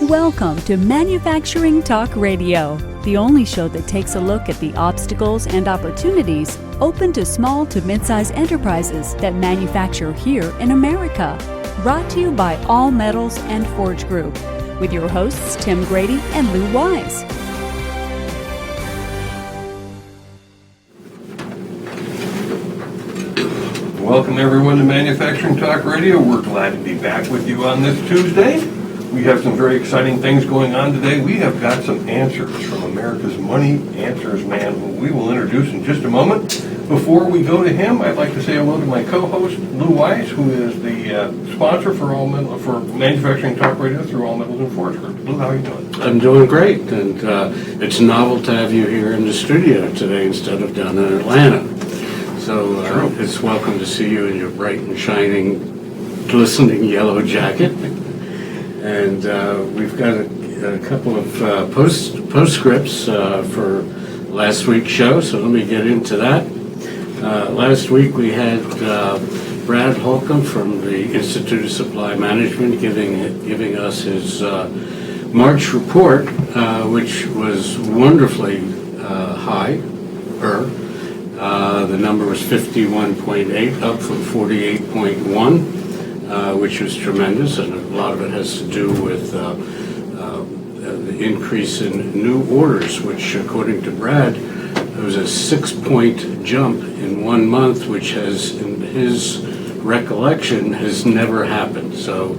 welcome to Manufacturing Talk Radio, the only show that takes a look at the obstacles and opportunities open to small to mid-size enterprises that manufacture here in America. Brought to you by All Metals and Forge Group, with your hosts Tim Grady and Lou Weiss. Welcome everyone to Manufacturing Talk Radio. We're glad to be back with you on this Tuesday. We have some very exciting things going on today. We have got some answers from America's Money Answers man, who we will introduce in just a moment. Before we go to him, I'd like to say hello to my co-host, Lou Weiss, who is the sponsor for Manufacturing Talk Radio through All Metals and Forge Group. Lou, how are you doing? I'm doing great, and it's novel to have you here in the studio today instead of down in Atlanta. So it's welcome to see you in your bright and shining, glistening yellow jacket. And we've got a couple of postscripts for last week's show, so let me get into that. Last week we had Brad Holcomb from the Institute of Supply Management giving us his March report, which was wonderfully high. The number was 51.8, up from 48.1, which was tremendous, and a lot of it has to do with the increase in new orders, which, according to Brad, was a 6-point jump in 1 month, which has, in his recollection, has never happened. So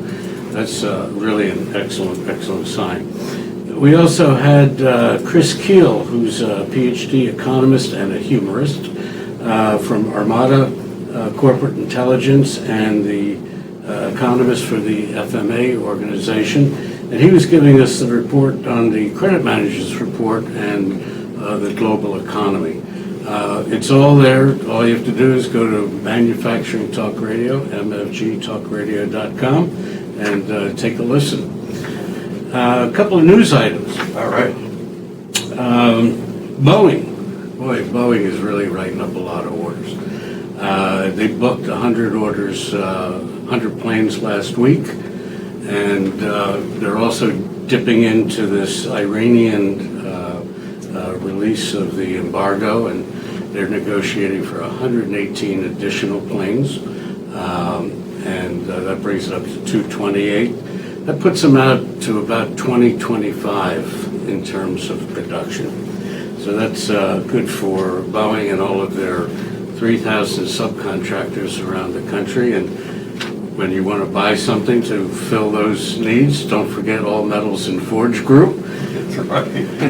that's really an excellent sign. We also had Chris Keel, who's a PhD economist and a humorist from Armada Corporate Intelligence and the economist for the FMA organization. And he was giving us the report on the credit managers report and the global economy. It's all there. All you have to do is go to Manufacturing Talk Radio, mfgtalkradio.com, and take a listen. A couple of news items. All right. Boeing. Boy, Boeing is really writing up a lot of orders. They booked 100 orders, 100 planes last week, and they're also dipping into this Iranian release of the embargo, and they're negotiating for 118 additional planes, and that brings it up to 228. That puts them out to about 2025 in terms of production. So that's good for Boeing and all of their 3,000 subcontractors around the country. And when you want to buy something to fill those needs, don't forget All Metals and Forge Group, That's right.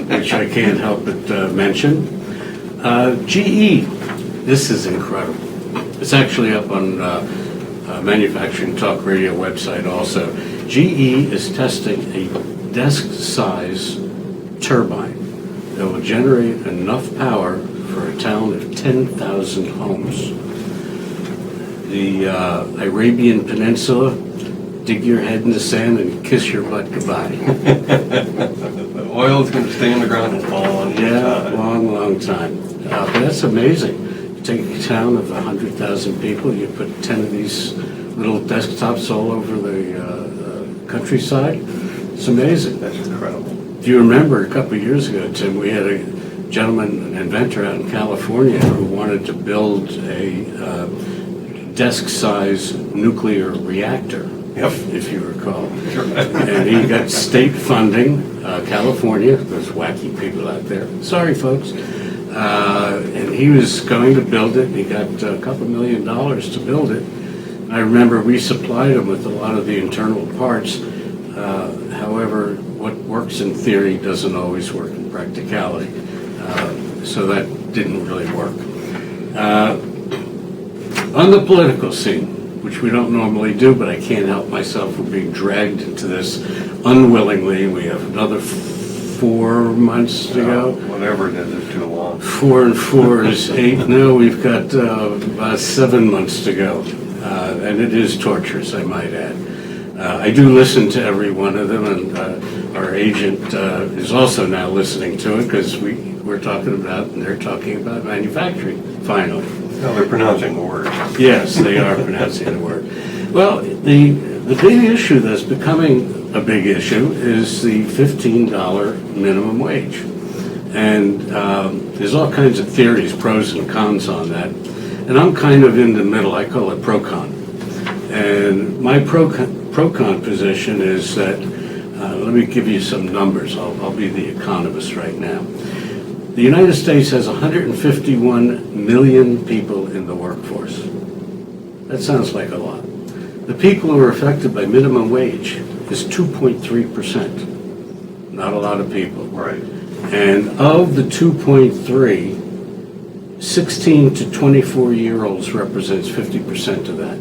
which I can't help but mention. GE, this is incredible. It's actually up on Manufacturing Talk Radio website also. GE is testing a desk-size turbine that will generate enough power for a town of 10,000 homes. The Arabian Peninsula, dig your head in the sand and kiss your butt goodbye. The oil is going to stay in the ground a long time. long time. But that's amazing. You take a town of 100,000 people, you put 10 of these little desktops all over the countryside. It's amazing. That's incredible. Do you remember a couple of years ago, Tim, we had a gentleman, an inventor out in California, who wanted to build a desk-size nuclear reactor, if you recall. And he got state funding, California, those wacky people out there. Sorry, folks. And he was going to build it. He got a couple $1 million to build it. I remember we supplied him with a lot of the internal parts. However, what works in theory doesn't always work in practicality. So that didn't really work. On the political scene, which we don't normally do, but I can't help myself from being dragged into this unwillingly. We have another 4 months to go. Whatever it is, it's too long. 4 and 4 is 8. No, we've got about 7 months to go. And it is torturous, I might add. I do listen to every one of them, and our agent is also now listening to it, because we're talking about, and they're talking about manufacturing, finally. No, they're pronouncing the word. Yes, they are pronouncing the word. Well, the big issue that's becoming a big issue is the $15 minimum wage. And there's all kinds of theories, pros and cons on that. And I'm kind of in the middle. I call it pro-con. And my pro-con position is that, let me give you some numbers. I'll be the economist right now. The United States has 151 million people in the workforce. That sounds like a lot. The people who are affected by minimum wage is 2.3%. Not a lot of people. Right. And of the 2.3, 16 to 24-year-olds represents 50% of that.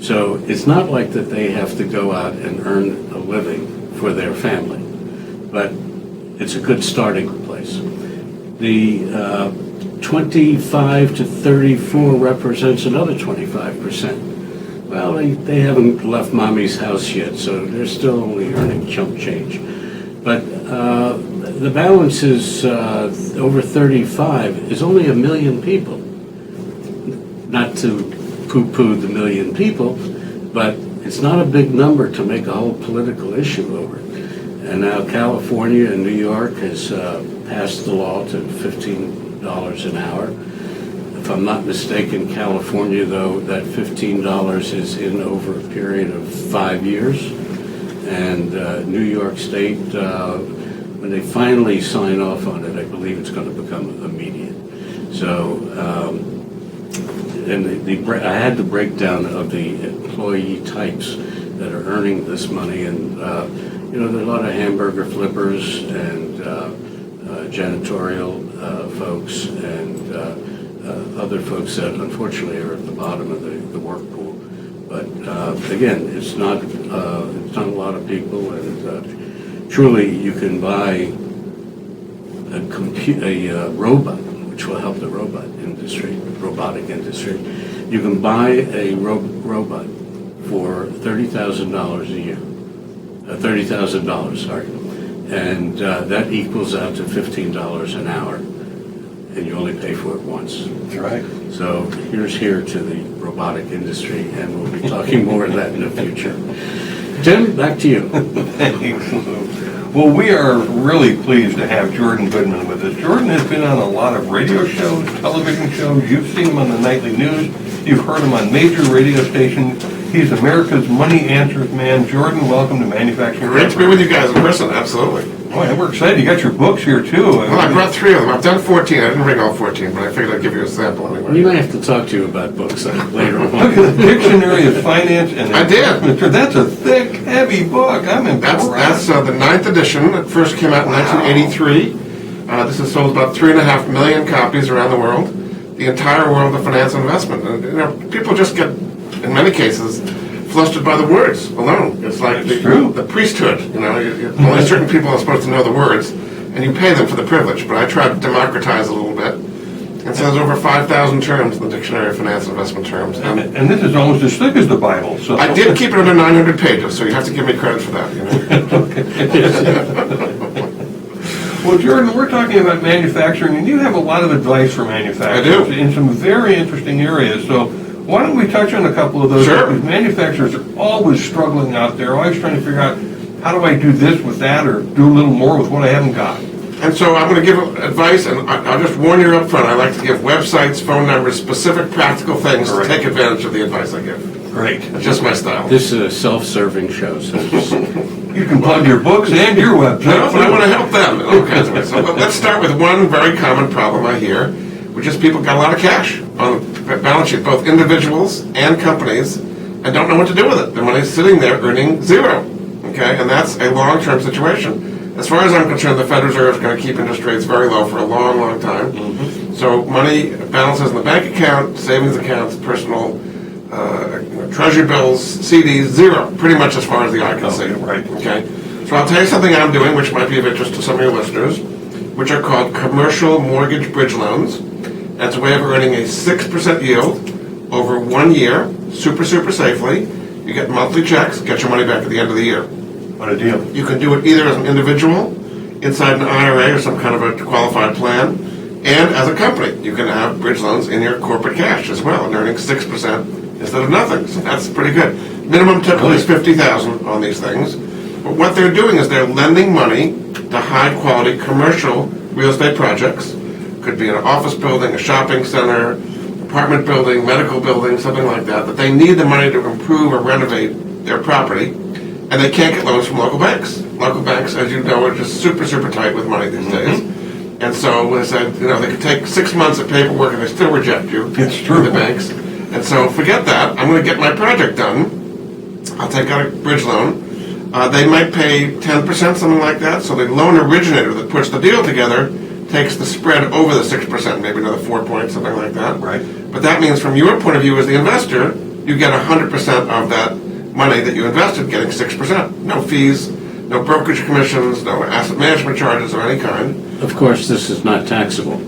So it's not like that they have to go out and earn a living for their family, but it's a good starting place. The 25 to 34 represents another 25%. Well, they haven't left mommy's house yet, so they're still only earning chump change. But the balance is over 35 is only 1 million people. Not to poo-poo the 1 million people, but it's not a big number to make a whole political issue over it. And now California and New York has passed the law to $15 an hour. If I'm not mistaken, California, though, that $15 is in over a period of 5 years. And New York State, when they finally sign off on it, I believe it's going to become immediate. So, and I had the breakdown of the employee types that are earning this money, and there are a lot of hamburger flippers and janitorial folks and other folks that unfortunately are at the bottom of the work pool. But again, it's not a lot of people, and truly you can buy a robot, which will help the robotic industry. You can buy a robot for $30,000 a year. $30,000, sorry. And that equals out to $15 an hour, and you only pay for it once. That's right. So here to the robotic industry, and we'll be talking more of that in the future. Tim, back to you. Thanks, Lou. Well, we are really pleased to have Jordan Goodman with us. Jordan has been on a lot of radio shows, television shows. You've seen him on the nightly news. You've heard him on major radio stations. He's America's Money Answers man. Jordan, welcome to Manufacturing. Great to be with you guys in person, absolutely. Oh, and we're excited. You got your books here, too. Well, I brought 3 of them. I've done 14. I didn't bring all 14, but I figured I'd give you a sample anyway. We might have to talk to you about books later on. Look at the Dictionary of Finance and I did. That's a thick, heavy book. I'm impressed. That's the 9th edition. It first came out in 1983. This has sold about 3.5 million copies around the world. The entire world of finance and investment. And, people just get, in many cases, flustered by the words alone. It's like the priesthood. Only certain people are supposed to know the words, and you pay them for the privilege. But I try to democratize a little bit. And so there's over 5,000 terms in the Dictionary of Finance and Investment Terms. And this is almost as thick as the Bible. So I did keep it under 900 pages, so you have to give me credit for that. Well, Jordan, we're talking about manufacturing, and you have a lot of advice for manufacturers. I do. In some very interesting areas. So why don't we touch on a couple of those? Sure. Because manufacturers are always struggling out there, always trying to figure out, how do I do this with that, or do a little more with what I haven't got? And so I'm going to give advice, and I'll just warn you up front. I like to give websites, phone numbers, specific practical things to take advantage of the advice I give. Great. It's just my style. This is a self-serving show, so You can plug your books and your website. No, but I want to help them in all kinds of ways. So let's start with one very common problem I hear, which is people got a lot of cash on the balance sheet, both individuals and companies, and don't know what to do with it. Their money's sitting there earning zero, okay? And that's a long-term situation. As far as I'm concerned, the Federal Reserve is going to keep interest rates very low for a long, long time. Mm-hmm. So money balances in the bank account, savings accounts, personal, treasury bills, CDs, zero, pretty much as far as the eye can see. Right. Okay. So I'll tell you something I'm doing, which might be of interest to some of your listeners, which are called commercial mortgage bridge loans. That's a way of earning a 6% yield over 1 year, super safely. You get monthly checks, get your money back at the end of the year. What a deal. You can do it either as an individual, inside an IRA or some kind of a qualified plan, and as a company. You can have bridge loans in your corporate cash as well, and earning 6% instead of nothing. So that's pretty good. Minimum typically is $50,000 on these things. But what they're doing is they're lending money to high-quality commercial real estate projects. Could be an office building, a shopping center, apartment building, medical building, something like that, that they need the money to improve or renovate their property, and they can't get loans from local banks. Local banks, as you know, are just super, super tight with money these days. And so they said, they could take 6 months of paperwork and they still reject you. It's true. The banks. And so forget that. I'm going to get my project done. I'll take out a bridge loan. They might pay 10%, something like that. So the loan originator that puts the deal together takes the spread over the 6%, maybe another 4 points, something like that. Right. But that means from your point of view as the investor, you get 100% of that money that you invested getting 6%. No fees, no brokerage commissions, no asset management charges of any kind. Of course, this is not taxable.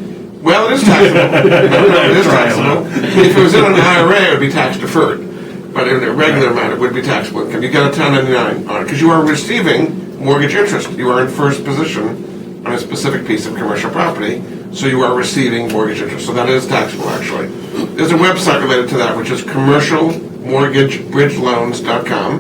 Well, it is taxable. No, it is taxable. If it was in an IRA, it would be tax deferred. But in a regular amount, it would be taxable income. You get a 1099 on it because you are receiving mortgage interest. You are in first position on a specific piece of commercial property, so you are receiving mortgage interest. So that is taxable, actually. There's a website related to that, which is commercialmortgagebridgeloans.com,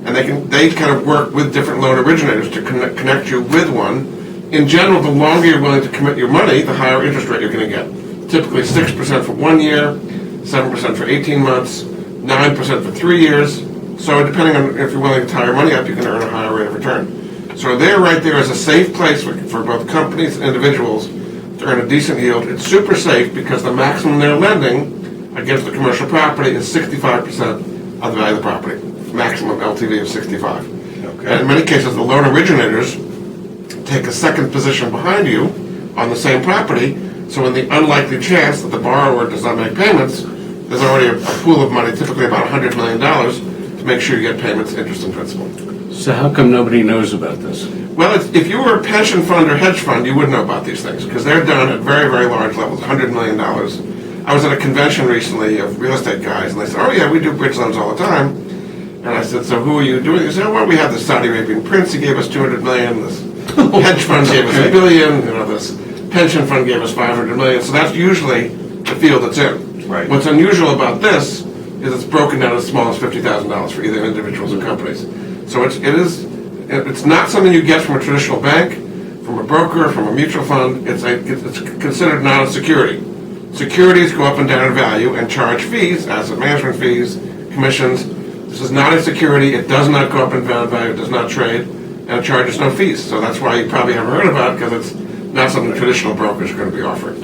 and they kind of work with different loan originators to connect you with one. In general, the longer you're willing to commit your money, the higher interest rate you're going to get. Typically 6% for 1 year, 7% for 18 months, 9% for 3 years. So depending on if you're willing to tie your money up, you can earn a higher rate of return. So there, right there, is a safe place for both companies and individuals to earn a decent yield. It's super safe because the maximum they're lending against the commercial property is 65% of the value of the property. Maximum LTV of 65. Okay. And in many cases, the loan originators take a second position behind you on the same property, so in the unlikely chance that the borrower does not make payments, there's already a pool of money, typically about $100 million, to make sure you get payments, interest, and principal. So how come nobody knows about this? Well, if you were a pension fund or hedge fund, you would know about these things, because they're done at very, very large levels, $100 million. I was at a convention recently of real estate guys, and they said, oh yeah, we do bridge loans all the time. And I said, so who are you doing? They said, well, we have the Saudi Arabian prince, he gave us $200 million, this hedge fund gave us $1 billion, this pension fund gave us $500 million. So that's usually the field it's in. Right. What's unusual about this is it's broken down as small as $50,000 for either individuals or companies. So it's not something you get from a traditional bank, from a broker, from a mutual fund. It's considered not a security. Securities go up and down in value and charge fees, asset management fees, commissions. This is not a security. It does not go up in value. It does not trade, and it charges no fees. So that's why you probably haven't heard about it, because it's not something traditional brokers are going to be offering.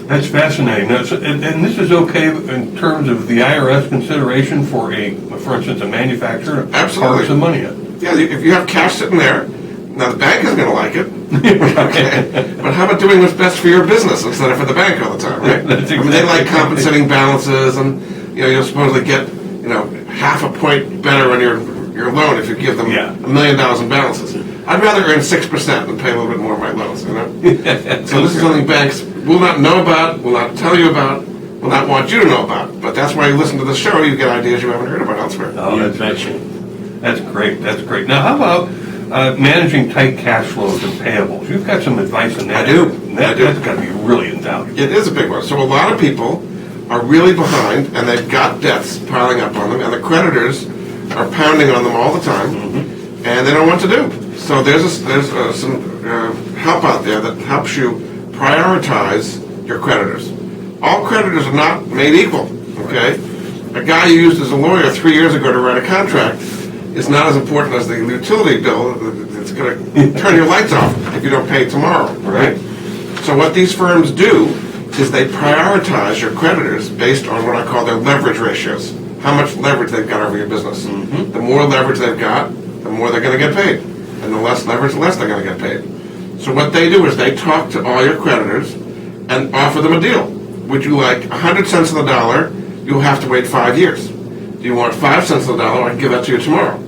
That's fascinating. And this is okay in terms of the IRS consideration for instance, a manufacturer to Absolutely. park some money in. Yeah, if you have cash sitting there, now the bank isn't going to like it. Okay. But how about doing what's best for your business instead of for the bank all the time, right? That's I mean, they like exactly compensating balances, and you'll supposedly get half a point better on your loan if you give them $1 million in balances. I'd rather earn 6% than pay a little bit more on my loans, So this is something banks will not know about, will not tell you about, will not want you to know about. But that's why you listen to the show, you get ideas you haven't heard about elsewhere. Oh, that's great. That's great. Now, how about managing tight cash flows and payables? You've got some advice on that. I do. That's got to be really invaluable. It is a big one. So a lot of people are really behind, and they've got debts piling up on them, and the creditors are pounding on them all the time, and they don't know what to do. So there's some help out there that helps you prioritize your creditors. All creditors are not made equal, okay? A guy you used as a lawyer 3 years ago to write a contract is not as important as the utility bill that's going to turn your lights off if you don't pay tomorrow, right? So what these firms do is they prioritize your creditors based on what I call their leverage ratios, how much leverage they've got over your business. The more leverage they've got, the more they're going to get paid. And the less leverage, the less they're going to get paid. So what they do is they talk to all your creditors and offer them a deal. Would you like 100 cents on the dollar? You'll have to wait 5 years. Do you want 5 cents on the dollar? I can give that to you tomorrow.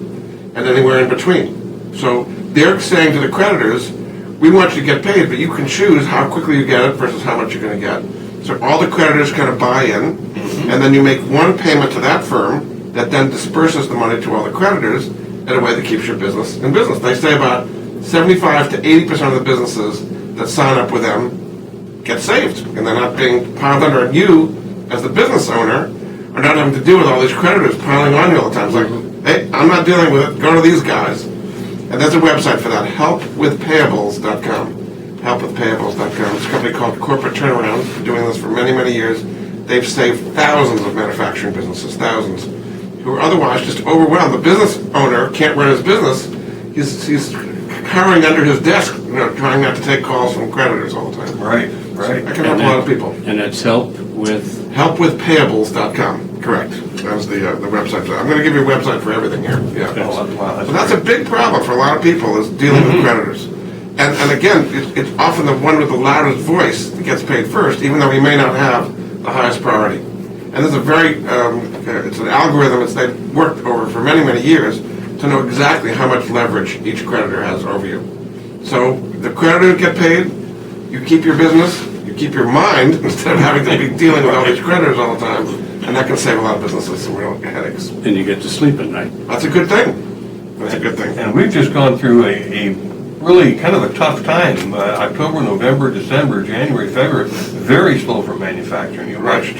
And anywhere in between. So they're saying to the creditors, we want you to get paid, but you can choose how quickly you get it versus how much you're going to get. So all the creditors kind of buy in, and then you make one payment to that firm that then disperses the money to all the creditors in a way that keeps your business in business. They say about 75 to 80% of the businesses that sign up with them get saved, and they're not being piled under. And you, as the business owner, are not having to deal with all these creditors piling on you all the time. It's like, hey, I'm not dealing with it. Go to these guys. And there's a website for that, helpwithpayables.com. Helpwithpayables.com. It's a company called Corporate Turnaround, been doing this for many, many years. They've saved thousands of manufacturing businesses, thousands, who are otherwise just overwhelmed. The business owner can't run his business. He's cowering under his desk, trying not to take calls from creditors all the time. Right. That can help a lot of people. And it's Helpwithpayables.com. Correct. That was the website. I'm going to give you a website for everything here. Yeah. Wow, So that's a big problem for a lot of people, is dealing with creditors. And again, it's often the one with the loudest voice that gets paid first, even though he may not have the highest priority. And there's a very, it's an algorithm they've worked over for many, many years to know exactly how much leverage each creditor has over you. So the creditors get paid, you keep your business, you keep your mind, instead of having to be dealing with all these creditors all the time, and that can save a lot of businesses some real headaches. and you get to sleep at night. That's a good thing. That's a good thing. And we've just gone through a really kind of a tough time. October, November, December, January, February, very slow for manufacturing. You watch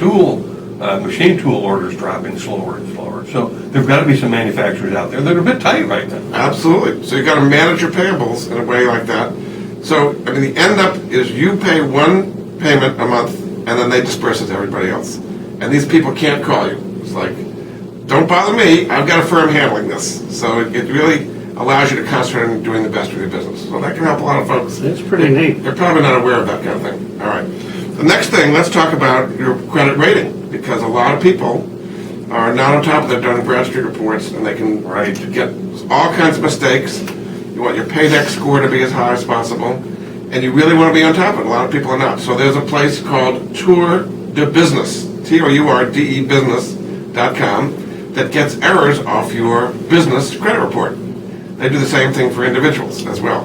machine tool orders dropping slower and slower. So there've got to be some manufacturers out there that are a bit tight right now. Absolutely. So you've got to manage your payables in a way like that. So, I mean, the end up is you pay one payment a month, and then they disperse it to everybody else. And these people can't call you. It's like, don't bother me, I've got a firm handling this. So it really allows you to concentrate on doing the best with your business. So that can help a lot of folks. That's pretty neat. They're probably not aware of that kind of thing. All right. The next thing, let's talk about your credit rating, because a lot of people are not on top of their Dun & Bradstreet reports, and they can get all kinds of mistakes. You want your paydex score to be as high as possible, and you really want to be on top of it. A lot of people are not. So there's a place called Tour de Business, TOURDE business.com, that gets errors off your business credit report. They do the same thing for individuals as well.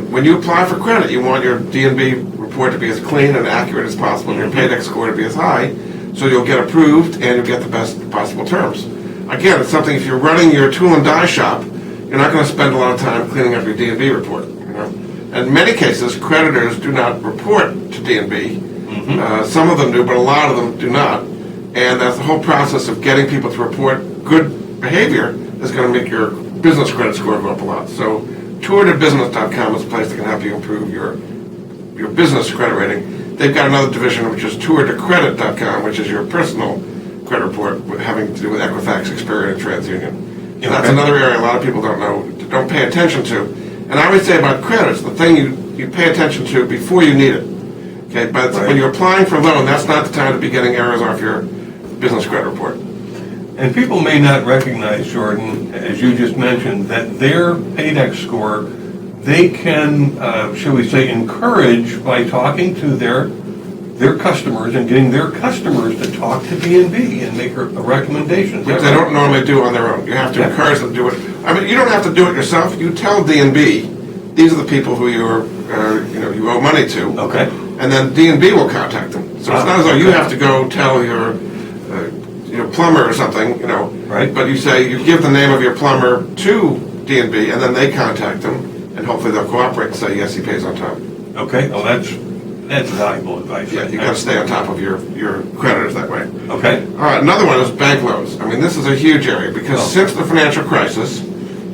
When you apply for credit, you want your D&B report to be as clean and accurate as possible, and your paydex score to be as high, so you'll get approved and you'll get the best possible terms. Again, it's something, if you're running your tool and die shop, you're not going to spend a lot of time cleaning up your D&B report. And in many cases, creditors do not report to D&B. Some of them do, but a lot of them do not. And that's the whole process of getting people to report good behavior is going to make your business credit score go up a lot. So tourtobusiness.com is a place that can help you improve your business credit rating. They've got another division, which is tourtocredit.com, which is your personal credit report having to do with Equifax, Experian, and TransUnion. And that's another area a lot of people don't know, don't pay attention to. And I always say about credit, it's the thing you pay attention to before you need it. Okay, but when you're applying for a loan, that's not the time to be getting errors off your business credit report. And people may not recognize, Jordan, as you just mentioned, that their paydex score, they can, shall we say, encourage by talking to their customers and getting their customers to talk to D&B and make a recommendation. Which they don't normally do on their own. You have to encourage them to do it. I mean, you don't have to do it yourself. You tell D&B, these are the people who you owe money to. Okay. And then D&B will contact them. So it's not as though you have to go tell your plumber or something, Right. But you say, you give the name of your plumber to D&B, and then they contact them, and hopefully they'll cooperate and say, yes, he pays on time. Okay. Oh, that's valuable advice. Yeah, you got to stay on top of your creditors that way. Okay. All right, another one is bank loans. I mean, this is a huge area, because since the financial crisis,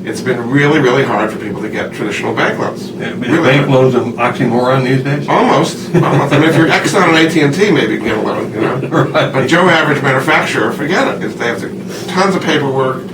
it's been really, really hard for people to get traditional bank loans. Is bank loans an oxymoron these days? Almost. I mean, if you're Exxon and AT&T, maybe you can get a loan, Right. But Joe Average manufacturer, forget it. They have tons of paperwork,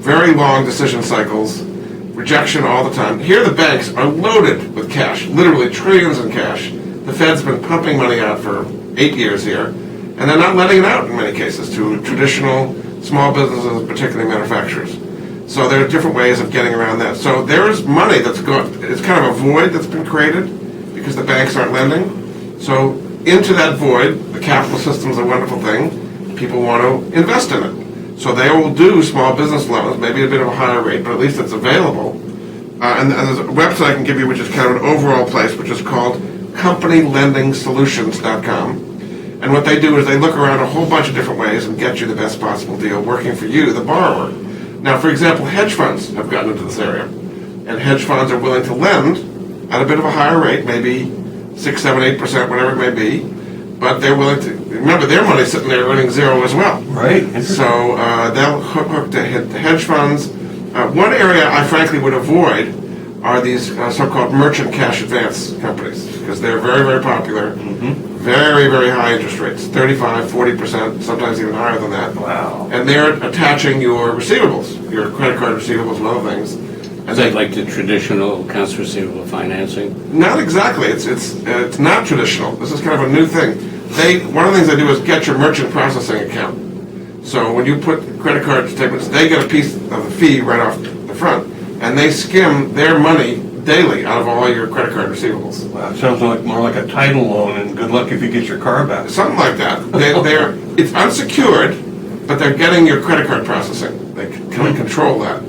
very long decision cycles, rejection all the time. Here the banks are loaded with cash, literally trillions in cash. The Fed's been pumping money out for 8 years here, and they're not letting it out in many cases to traditional small businesses, particularly manufacturers. So there are different ways of getting around that. So there's money that's gone, it's kind of a void that's been created because the banks aren't lending. So into that void, the capital system's a wonderful thing. People want to invest in it. So they will do small business loans, maybe a bit of a higher rate, but at least it's available. And there's a website I can give you, which is kind of an overall place, which is called CompanyLendingSolutions.com. And what they do is they look around a whole bunch of different ways and get you the best possible deal, working for you, the borrower. Now, for example, hedge funds have gotten into this area. And hedge funds are willing to lend at a bit of a higher rate, maybe 6, 7, 8%, whatever it may be. But they're willing to, remember, their money's sitting there earning zero as well. Right. So they'll hook to hedge funds, One area I frankly would avoid are these so-called merchant cash advance companies, because they're very, very popular. Very, very high interest rates, 35, 40%, sometimes even higher than that. Wow. And they're attaching your receivables, your credit card receivables and other things. And Is that like the traditional accounts receivable financing? Not exactly. It's not traditional. This is kind of a new thing. One of the things they do is get your merchant processing account. So when you put credit card statements, they get a piece of the fee right off the front, and they skim their money daily out of all your credit card receivables. Wow, it sounds like more like a title loan, and good luck if you get your car back. Something like that. It's unsecured, but they're getting your credit card processing. They kind of control that.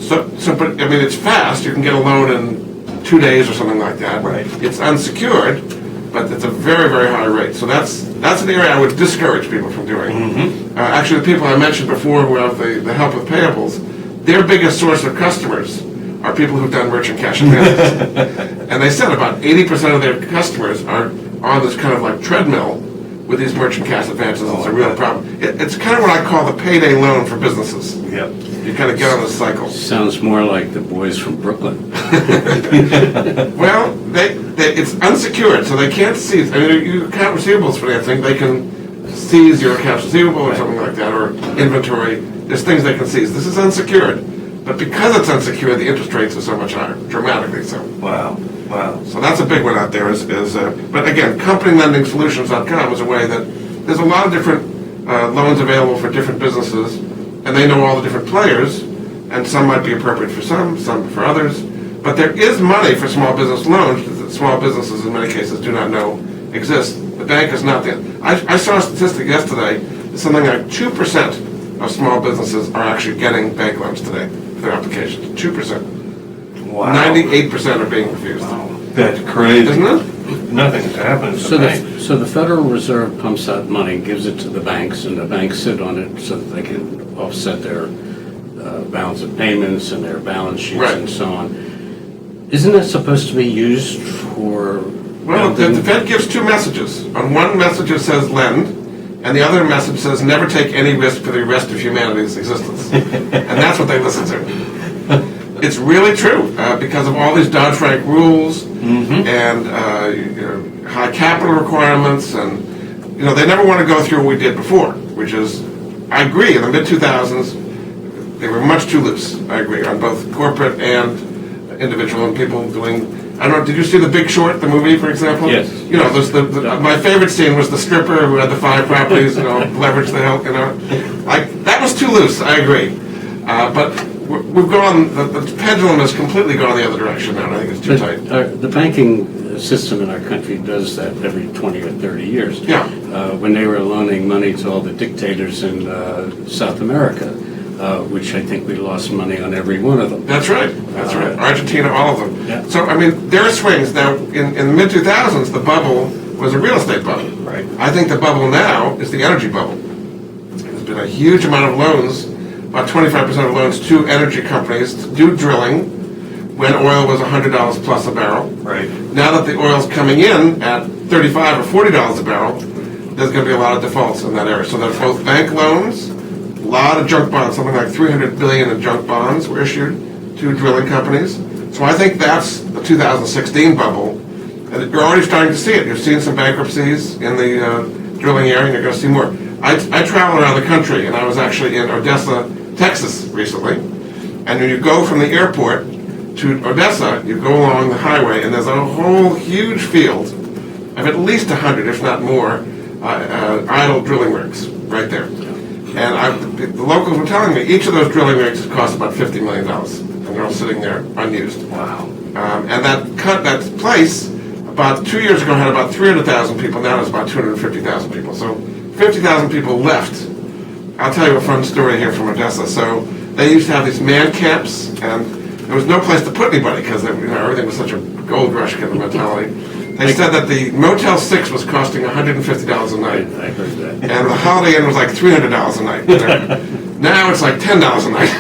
But I mean, it's fast. You can get a loan in 2 days or something like that. Right. It's unsecured, but it's a very, very high rate. So that's an area I would discourage people from doing. Actually, the people I mentioned before who have the help with payables, their biggest source of customers are people who've done merchant cash advances. And they said about 80% of their customers are on this kind of like treadmill with these merchant cash advances. It's a real problem. It's kind of what I call the payday loan for businesses. Yep. You kind of get on this cycle. Sounds more like the boys from Brooklyn. Well, it's unsecured, so they can't seize. I mean, you account receivables financing, they can seize your accounts receivable or something like that, or inventory. There's things they can seize. This is unsecured. But because it's unsecured, the interest rates are so much higher, dramatically so. Wow. So that's a big one out there. But again, CompanyLendingSolutions.com is a way that there's a lot of different loans available for different businesses, and they know all the different players, and some might be appropriate for some for others. But there is money for small business loans that small businesses in many cases do not know exist. The bank is not there. I saw a statistic yesterday that something like 2% of small businesses are actually getting bank loans today for their applications. 2%. Wow. 98% are being refused. That's crazy. Isn't it? Nothing's happening to So the bank. so the Federal Reserve pumps out money, gives it to the banks, and the banks sit on it so that they can offset their balance of payments and their balance sheets Right. and so on. Isn't it supposed to be used for... Well, the Fed gives two messages. On one message it says lend, and the other message says never take any risk for the rest of humanity's existence. And that's what they listen to. It's really true, because of all these Dodd-Frank rules and high capital requirements, and they never want to go through what we did before, which is, I agree, in the mid-2000s, they were much too loose. I agree, on both corporate and individual, and people doing, I don't know, did you see The Big Short, the movie, for example? Yes. My favorite scene was the stripper who had the 5 properties, leverage the help, that was too loose, I agree. But we've gone, the pendulum has completely gone the other direction now, and I think it's too tight. The banking system in our country does that every 20 or 30 years. Yeah. When they were loaning money to all the dictators in South America, which I think we lost money on every one of them. That's right. That's right. Argentina, all of them. Yeah. So, I mean, there are swings. Now, in the mid-2000s, the bubble was a real estate bubble. Right. I think the bubble now is the energy bubble. There's been a huge amount of loans, about 25% of loans to energy companies to do drilling when oil was $100 plus a barrel. Right. Now that the oil's coming in at $35 or $40 a barrel, there's going to be a lot of defaults in that area. So there's both bank loans, a lot of junk bonds, something like $300 billion in junk bonds were issued to drilling companies. So I think that's the 2016 bubble. And you're already starting to see it. You've seen some bankruptcies in the drilling area, and you're going to see more. I travel around the country, and I was actually in Odessa, Texas recently. And when you go from the airport to Odessa, you go along the highway, and there's a whole huge field of at least 100, if not more, idle drilling rigs right there. And the locals were telling me each of those drilling rigs cost about $50 million, and they're all sitting there unused. Wow. And that place, about 2 years ago, had about 300,000 people. Now it's about 250,000 people. So 50,000 people left. I'll tell you a fun story here from Odessa. So they used to have these man camps, and there was no place to put anybody because everything was such a gold rush kind of mentality. They said that the Motel 6 was costing $150 a night. I heard that. And the Holiday Inn was like $300 a night. Now it's like $10 a night.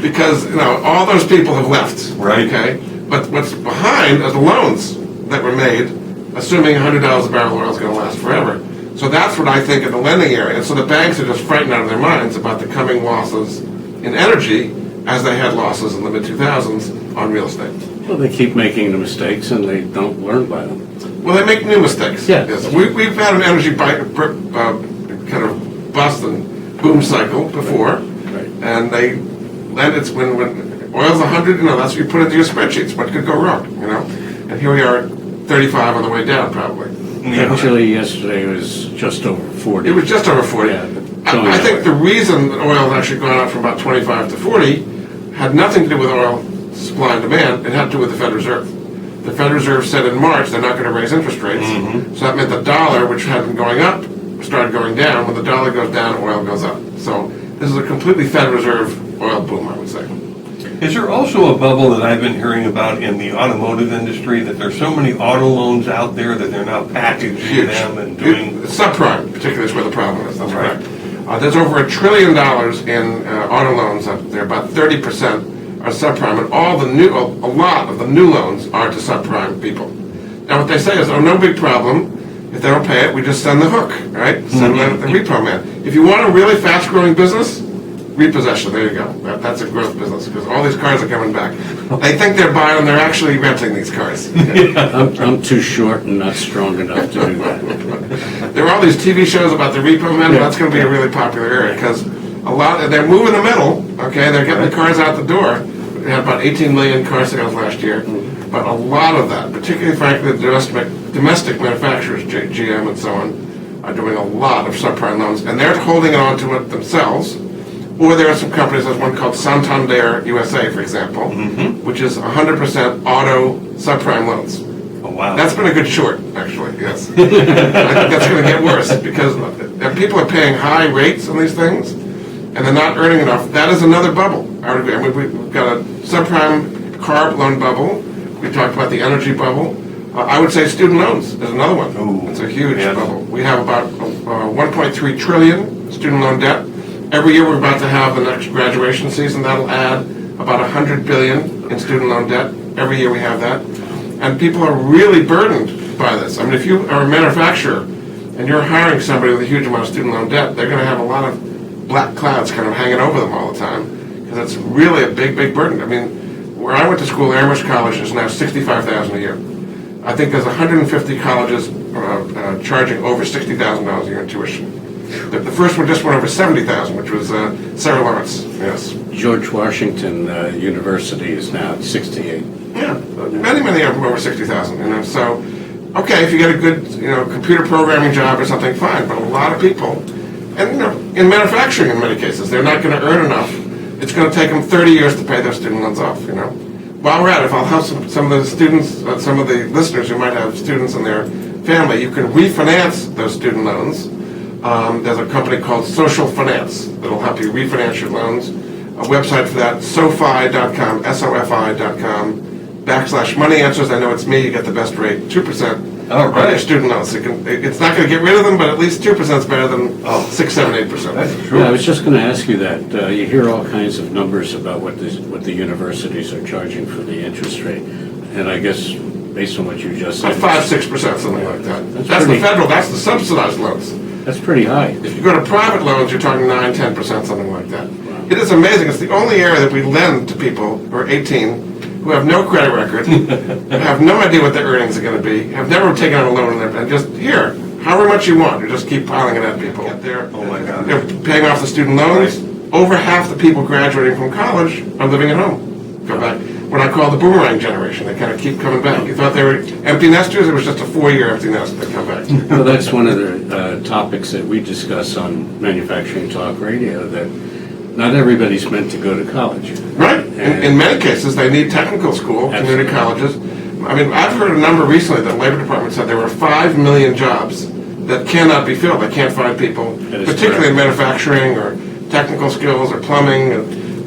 Because, all those people have left. Right. Okay? But what's behind are the loans that were made, assuming $100 a barrel oil is going to last forever. So that's what I think in the lending area. And so the banks are just frightened out of their minds about the coming losses in energy as they had losses in the mid-2000s on real estate. Well, they keep making the mistakes and they don't learn by them. Well, they make new mistakes. Yeah. Yes. We've had an energy kind of bust and boom cycle before, Right. and it's when oil's 100, that's what you put into your spreadsheets. What could go wrong, And here we are at 35 on the way down, probably. Actually, yesterday it was just over 40. It was just over 40. Yeah, but going I that think way. the reason that oil has actually gone up from about 25 to 40 had nothing to do with oil supply and demand. It had to do with the Federal Reserve. The Federal Reserve said in March they're not going to raise interest rates. So that meant the dollar, which had been going up, started going down. When the dollar goes down, oil goes up. So this is a completely Federal Reserve oil boom, I would say. Is there also a bubble that I've been hearing about in the automotive industry, that there's so many auto loans out there that they're now packaging Huge. them and doing... Subprime, particularly, is where the problem is. That's Right. correct. There's over $1 trillion in auto loans up there. About 30% are subprime, and a lot of the new loans are to subprime people. Now, what they say is, no big problem. If they don't pay it, we just send the hook, right? Send the repo man. If you want a really fast-growing business, repossession, there you go. That's a growth business, because all these cars are coming back. They think they're buying them, they're actually renting these cars. I'm too short and not strong enough to do that. There are all these TV shows about the repo men, and that's going to be a really popular area, because they're moving the metal, okay? They're getting the cars out the door. We had about 18 million car sales last year, but a lot of that, particularly, frankly, the domestic manufacturers, GM and so on, are doing a lot of subprime loans, and they're holding on to it themselves. Or there are some companies, there's one called Santander USA, for example, which is 100% auto subprime loans. Oh, wow. That's been a good short, actually, yes. I think that's going to get worse, because if people are paying high rates on these things, and they're not earning enough. That is another bubble. I would agree. I mean, we've got a subprime car loan bubble. We talked about the energy bubble. I would say student loans is another one. Ooh, it's a huge yes. bubble. We have about 1.3 trillion student loan debt. Every year we're about to have the next graduation season. That'll add about 100 billion in student loan debt. Every year we have that. And people are really burdened by this. I mean, if you are a manufacturer and you're hiring somebody with a huge amount of student loan debt, they're going to have a lot of black clouds kind of hanging over them all the time, because it's really a big, big burden. I mean, where I went to school, Amherst College is now $65,000 a year. I think there's 150 colleges charging over $60,000 a year in tuition. The first one just went over $70,000, which was Sarah Lawrence. Yes. George Washington University is now at 68. Yeah, many of them over 60,000. So, okay, if you get a good, computer programming job or something, fine. But a lot of people. And, in manufacturing, in many cases, they're not going to earn enough. It's going to take them 30 years to pay their student loans off, While we're at it, if I'll help some of the students, some of the listeners who might have students in their family, you can refinance those student loans. There's a company called Social Finance that'll help you refinance your loans. A website for that, SoFi.com, SOFI.com/money answers. I know it's me, you get the best rate, 2%. Oh, right. On your student loans. It's not going to get rid of them, but at least 2% is better than 6, 7, 8%. That's true. Yeah, I was just going to ask you that. You hear all kinds of numbers about what the universities are charging for the interest rate, and I guess based on what you just said, 5-6%, something like that. That's That's the pretty- federal. That's the subsidized loans. that's pretty high. If you go to private loans, you're talking 9-10%, something like that. It is amazing. It's the only area that we lend to people who are 18, who have no credit record, have no idea what their earnings are going to be, have never taken out a loan, and just here, however much you want, you just keep piling it at people. Oh, my God. They're paying off the student loans. Over half the people graduating from college are living at home. Go back. What I call the boomerang generation. They kind of keep coming back. You thought they were empty nesters? It was just a 4-year empty nest. They come back. Well, that's one of the topics that we discuss on Manufacturing Talk Radio, that not everybody's meant to go to college. Right. In many cases, they need technical school, community colleges. I mean, I've heard a number recently that the Labor Department said there were 5 million jobs that cannot be filled. They can't find people, That is particularly in correct. manufacturing or technical skills or plumbing.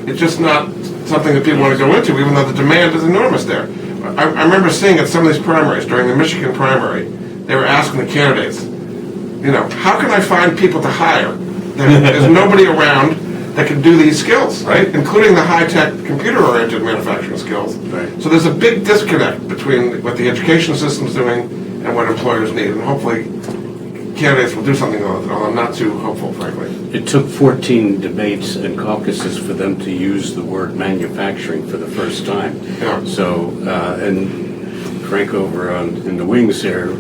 It's just not something that people want to go into, even though the demand is enormous there. I remember seeing at some of these primaries, during the Michigan primary, they were asking the candidates, how can I find people to hire? There's nobody around that can do these skills, right? Including the high-tech, computer-oriented manufacturing skills. Right. So there's a big disconnect between what the education system's doing and what employers need. And hopefully, candidates will do something, although I'm not too hopeful, frankly. It took 14 debates and caucuses for them to use the word manufacturing for the first time. Yeah. So, and Frank over in the wings there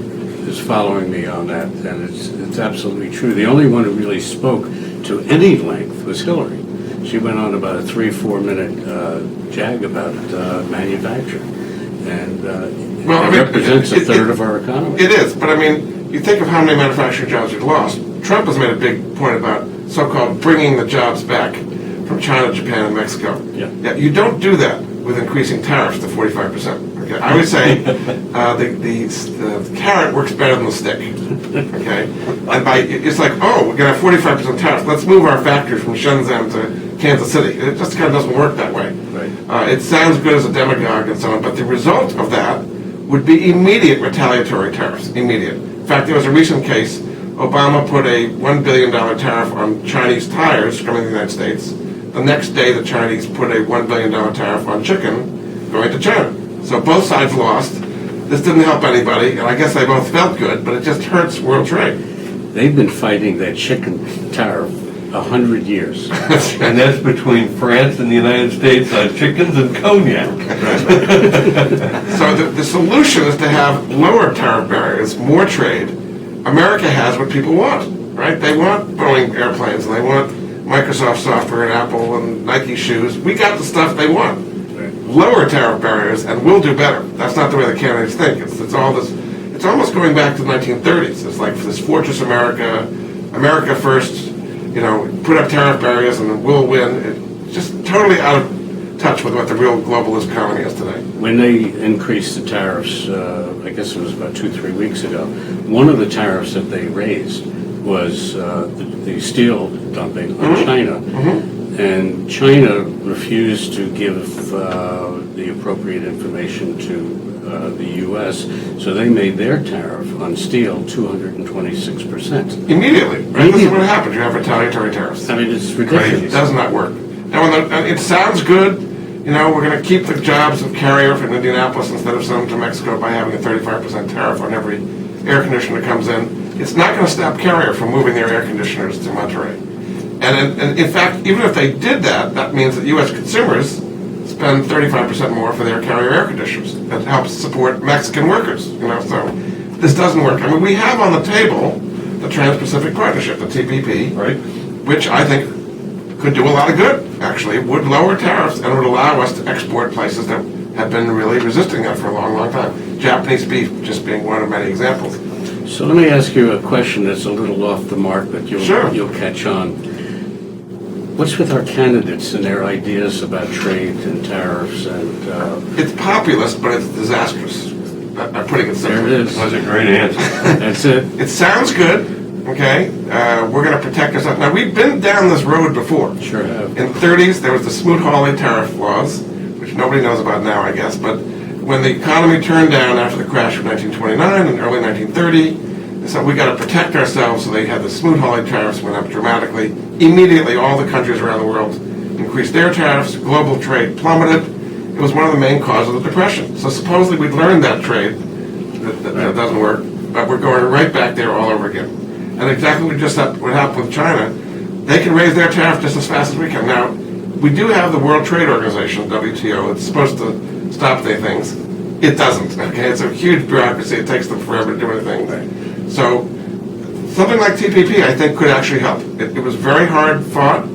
is following me on that, and it's absolutely true. The only one who really spoke to any length was Hillary. She went on about a 3-4 minute jag about manufacturing, and it represents a third of our economy. It is, but I mean, you think of how many manufacturing jobs we've lost. Trump has made a big point about so-called bringing the jobs back from China, Japan, and Mexico. Yeah. You don't do that with increasing tariffs to 45%. Okay, I would say the carrot works better than the stick. Okay, and it's like, oh, we're gonna have 45% tariffs. Let's move our factories from Shenzhen to Kansas City. It just kind of doesn't work that way. Right. It sounds good as a demagogue and so on, but the result of that would be immediate retaliatory tariffs. Immediate. In fact, there was a recent case. Obama put a $1 billion tariff on Chinese tires coming to the United States. The next day, the Chinese put a $1 billion tariff on chicken going to China. So both sides lost. This didn't help anybody, and I guess they both felt good, but it just hurts world trade. They've been fighting that chicken tariff 100 years. And that's between France and the United States on chickens and cognac. So the solution is to have lower tariff barriers, more trade. America has what people want, right? They want Boeing airplanes, and they want Microsoft software and Apple and Nike shoes. We got the stuff they want. Right. Lower tariff barriers, and we'll do better. That's not the way the candidates think. It's all this. It's almost going back to the 1930s. It's like this Fortress America, America first. Put up tariff barriers and then we'll win. It's just totally out of touch with what the real globalist economy is today. When they increased the tariffs, I guess it was about 2-3 weeks ago, one of the tariffs that they raised was the steel dumping on China. And China refused to give the appropriate information to the U.S., so they made their tariff on steel 226%. Immediately, right? This is what happens. You have retaliatory tariffs. I mean, it's ridiculous. It does not work. Now, it sounds good. We're going to keep the jobs of Carrier from Indianapolis instead of sending them to Mexico by having a 35% tariff on every air conditioner that comes in. It's not going to stop Carrier from moving their air conditioners to Monterey. And in fact, even if they did that, that means that U.S. consumers spend 35% more for their Carrier air conditioners. That helps support Mexican workers. So this doesn't work. I mean, we have on the table the Trans-Pacific Partnership, the TPP, Right. which I think could do a lot of good, actually. It would lower tariffs and would allow us to export places that have been really resisting that for a long, long time. Japanese beef just being one of many examples. So let me ask you a question that's a little off the mark, but you'll catch on. What's with our candidates and their ideas about trade and tariffs and... It's populist, but it's disastrous. I'm putting it simply. There it is. That was a great answer. That's it. It sounds good, okay? We're going to protect ourselves. Now, we've been down this road before. Sure have. In the 30s, there was the Smoot-Hawley tariff laws, which nobody knows about now, I guess. But when the economy turned down after the crash of 1929 and early 1930, they said, we got to protect ourselves. So they had the Smoot-Hawley tariffs went up dramatically. Immediately, all the countries around the world increased their tariffs. Global trade plummeted. It was one of the main causes of the Depression. So supposedly we'd learned that trade that doesn't work, but we're going right back there all over again. And exactly what happened with China, they can raise their tariff just as fast as we can. Now, we do have the World Trade Organization, WTO. It's supposed to stop these things. It doesn't. Okay, it's a huge bureaucracy. It takes them forever to do anything. So something like TPP, I think, could actually help. It was very hard fought.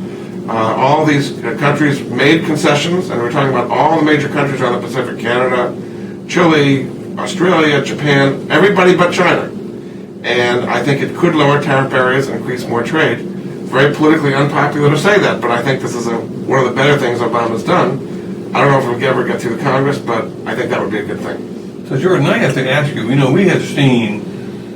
All these countries made concessions, and we're talking about all the major countries around the Pacific: Canada, Chile, Australia, Japan, everybody but China. And I think it could lower tariff barriers and increase more trade. Very politically unpopular to say that, but I think this is one of the better things Obama's done. I don't know if it'll ever get through the Congress, but I think that would be a good thing. So, Jordan, I have to ask you, we have seen,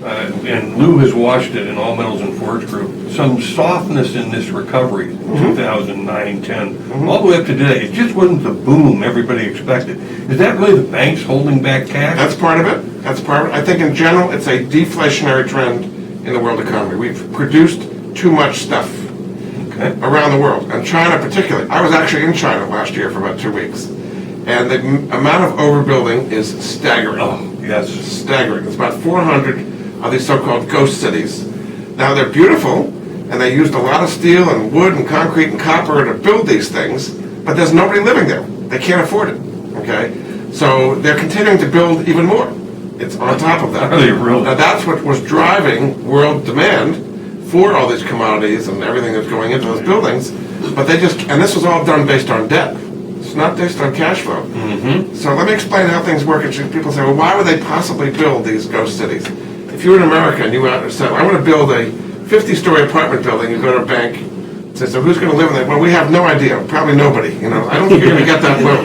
and Lou has watched it in All Metals and Forge Group, some softness in this recovery in 2009, 10, all the way up to today. It just wasn't the boom everybody expected. Is that really the banks holding back cash? That's part of it. I think in general, it's a deflationary trend in the world economy. We've produced too much stuff around the world, and China particularly. I was actually in China last year for about 2 weeks, and the amount of overbuilding is staggering. Oh, yes. Staggering. It's about 400 of these so-called ghost cities Now they're beautiful, and they used a lot of steel and wood and concrete and copper to build these things, but there's nobody living there. They can't afford it, okay? So they're continuing to build even more. It's on top of that. Are they really? Now that's what was driving world demand for all these commodities and everything that's going into those buildings, but and this was all done based on debt. It's not based on cash flow. Mm-hmm. So let me explain how things work. And people say, well, why would they possibly build these ghost cities? If you were in America and you said, I want to build a 50-story apartment building, you go to a bank, say, so who's going to live in there? Well, we have no idea. Probably nobody. I don't think you're going to get that loan.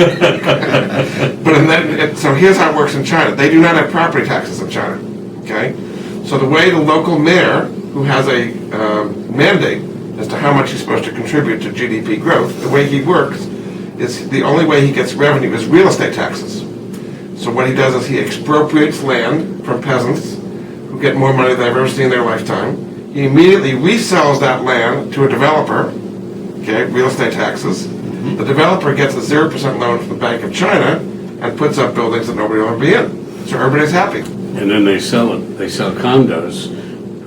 But so here's how it works in China. They do not have property taxes in China. Okay? So the way the local mayor, who has a mandate as to how much he's supposed to contribute to GDP growth, the way he works is the only way he gets revenue is real estate taxes. So what he does is he expropriates land from peasants who get more money than they've ever seen in their lifetime. He immediately resells that land to a developer, okay, real estate taxes. The developer gets a 0% loan from the Bank of China and puts up buildings that nobody will ever be in. So everybody's happy. And then they sell it. They sell condos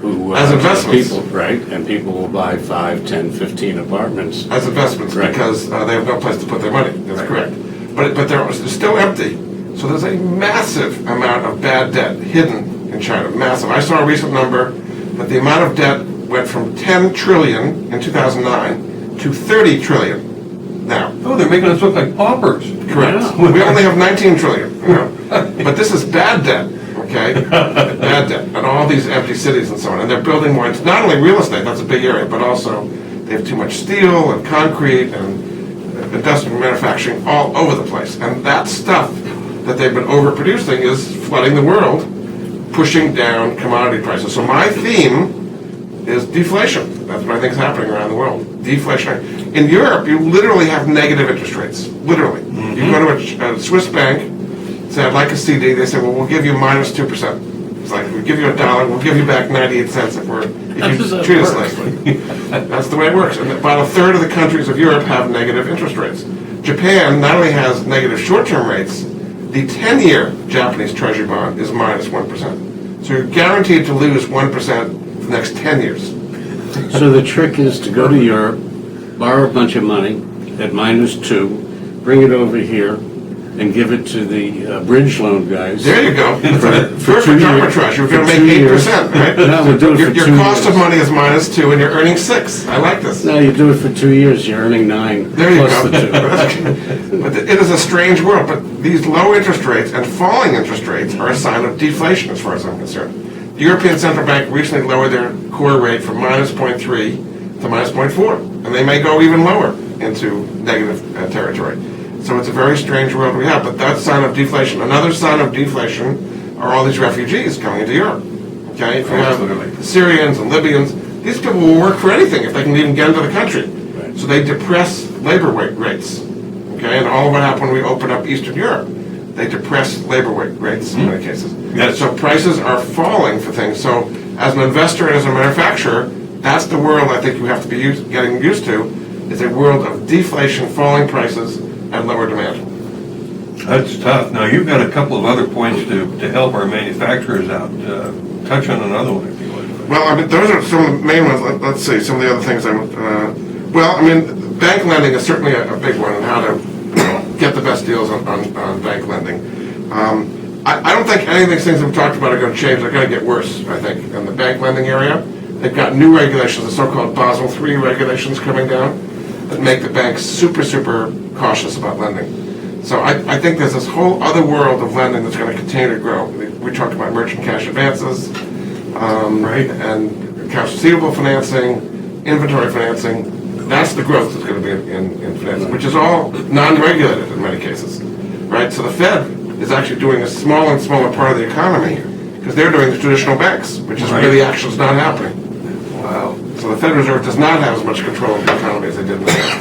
who As investments. people, right? And people will buy 5, 10, 15 apartments. As investments, Right. because they have no place to put their money. That's correct. But they're still empty. So there's a massive amount of bad debt hidden in China. Massive. I saw a recent number that the amount of debt went from 10 trillion in 2009 to 30 trillion now. Oh, they're making us look like paupers. Correct. Yeah. We only have 19 trillion. But this is bad debt. Okay, bad debt, and all these empty cities and so on, and they're building more. It's not only real estate, that's a big area, but also they have too much steel and concrete and industrial manufacturing all over the place. And that stuff that they've been overproducing is flooding the world, pushing down commodity prices. So my theme is deflation. That's what I think is happening around the world. Deflation. In Europe, you literally have negative interest rates. Literally. You go to a Swiss bank, say, I'd like a CD. They say, well, we'll give you minus 2%. It's like, we'll give you $1, we'll give you back 98 cents if you treat us nicely. That's the way it works. And about a third of the countries of Europe have negative interest rates. Japan not only has negative short-term rates, the 10-year Japanese treasury bond is minus 1%. So you're guaranteed to lose 1% for the next 10 years. So the trick is to go to Europe, borrow a bunch of money at -2, bring it over here, and give it to the bridge loan guys. There you go. For Perfect 2 years. arbitrage. You're going to For make 2 8%, right? No, we'll do it for Your 2 cost years. of money is -2, and you're earning 6. I like this. No, you do it for 2 years, you're earning 9 There you plus go. the 2. But it is a strange world. But these low interest rates and falling interest rates are a sign of deflation, as far as I'm concerned. The European Central Bank recently lowered their core rate from -0.3 to -0.4, and they may go even lower into negative territory. So it's a very strange world we have, but that's a sign of deflation. Another sign of deflation are all these refugees coming into Europe. Okay, if you have Syrians and Libyans, these people will work for anything if they can even get into the country. Right. So they depress labor rates. Okay, and all of what happened when we opened up Eastern Europe, they depress labor rates in many cases. Yes. So prices are falling for things. So as an investor and as a manufacturer, that's the world I think you have to be getting used to, is a world of deflation, falling prices, and lower demand. That's tough. Now, you've got a couple of other points to help our manufacturers out. Touch on another one if you would. Well, I mean, those are some of the main ones. Let's see, some of the other things well, I mean, bank lending is certainly a big one, and how to get the best deals on bank lending. I don't think any of these things we've talked about are going to change. They're going to get worse, I think, in the bank lending area. They've got new regulations, the so-called Basel III regulations coming down that make the banks super, super cautious about lending. So I think there's this whole other world of lending that's going to continue to grow. We talked about merchant cash advances, Right. and accounts receivable financing, inventory financing. That's the growth that's going to be in financing, which is all non-regulated in many cases, right? So the Fed is actually doing a smaller and smaller part of the economy because they're doing the traditional banks, which is where the action's not happening. Wow. So the Federal Reserve does not have as much control of the economy as they did in the past.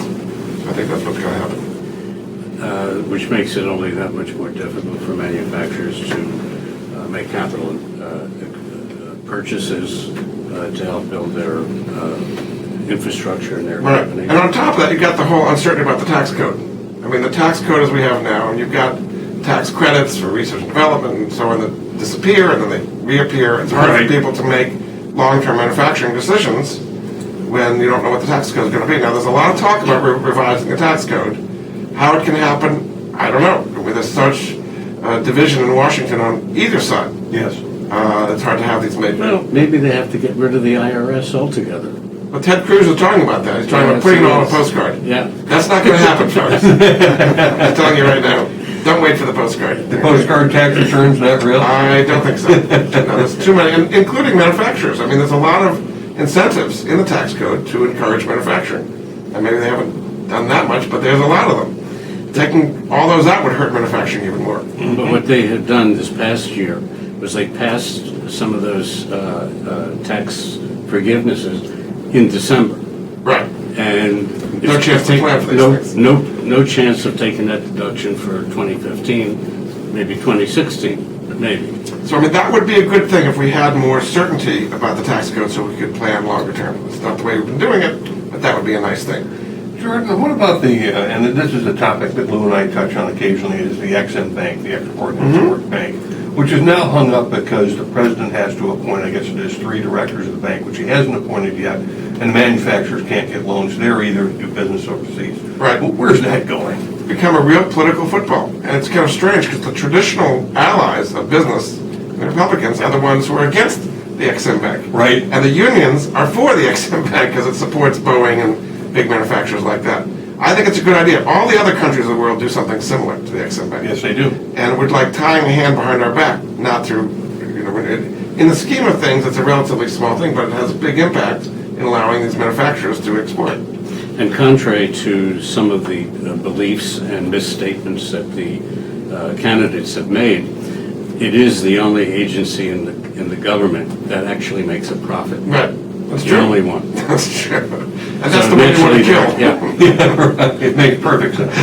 I think that's what's going to happen. Which makes it only that much more difficult for manufacturers to make capital purchases to help build their infrastructure in their Right. company. And on top of that, you've got the whole uncertainty about the tax code. I mean, the tax code as we have now, and you've got tax credits for research and development and so on that disappear and then they reappear. It's hard Right. for people to make long-term manufacturing decisions when you don't know what the tax code is going to be. Now, there's a lot of talk about revising the tax code. How it can happen, I don't know. There's such division in Washington on either side. Yes. It's hard to have these major. Well, maybe they have to get rid of the IRS altogether. But Ted Cruz is talking about that. He's talking about putting it on a postcard. Yeah. That's not going to happen, folks. I'm telling you right now. Don't wait for the postcard. The postcard tax returns, not real? I don't think so. No, there's too many, including manufacturers. I mean, there's a lot of incentives in the tax code to encourage manufacturing. And maybe they haven't done that much, but there's a lot of them. Taking all those out would hurt manufacturing even more. But what they had done this past year was they passed some of those tax forgivenesses in December. Right. And No chance to plan for these things. No chance of taking that deduction for 2015, maybe 2016, maybe. So, I mean, that would be a good thing if we had more certainty about the tax code so we could plan longer term. It's not the way we've been doing it, but that would be a nice thing. Jordan, what about and this is a topic that Lou and I touch on occasionally, is the EXIM Bank, the Export and Import Bank, which is now hung up because the president has to appoint, I guess it is, 3 directors of the bank, which he hasn't appointed yet, and manufacturers can't get loans there either to do business overseas. Right. Well, where's that going? Become a real political football. And it's kind of strange because the traditional allies of business, the Republicans, are the ones who are against the EXIM Bank. Right. And the unions are for the EXIM Bank because it supports Boeing and big manufacturers like that. I think it's a good idea. All the other countries of the world do something similar to the EXIM Bank. Yes, they do. And we're like tying a hand behind our back, not through, in the scheme of things, it's a relatively small thing, but it has a big impact in allowing these manufacturers to export. And contrary to some of the beliefs and misstatements that the candidates have made, it is the only agency in the government that actually makes a profit. Right. That's The true. only one. That's true. And that's So the one you want to naturally, kill. yeah. Yeah, right. It makes perfect sense.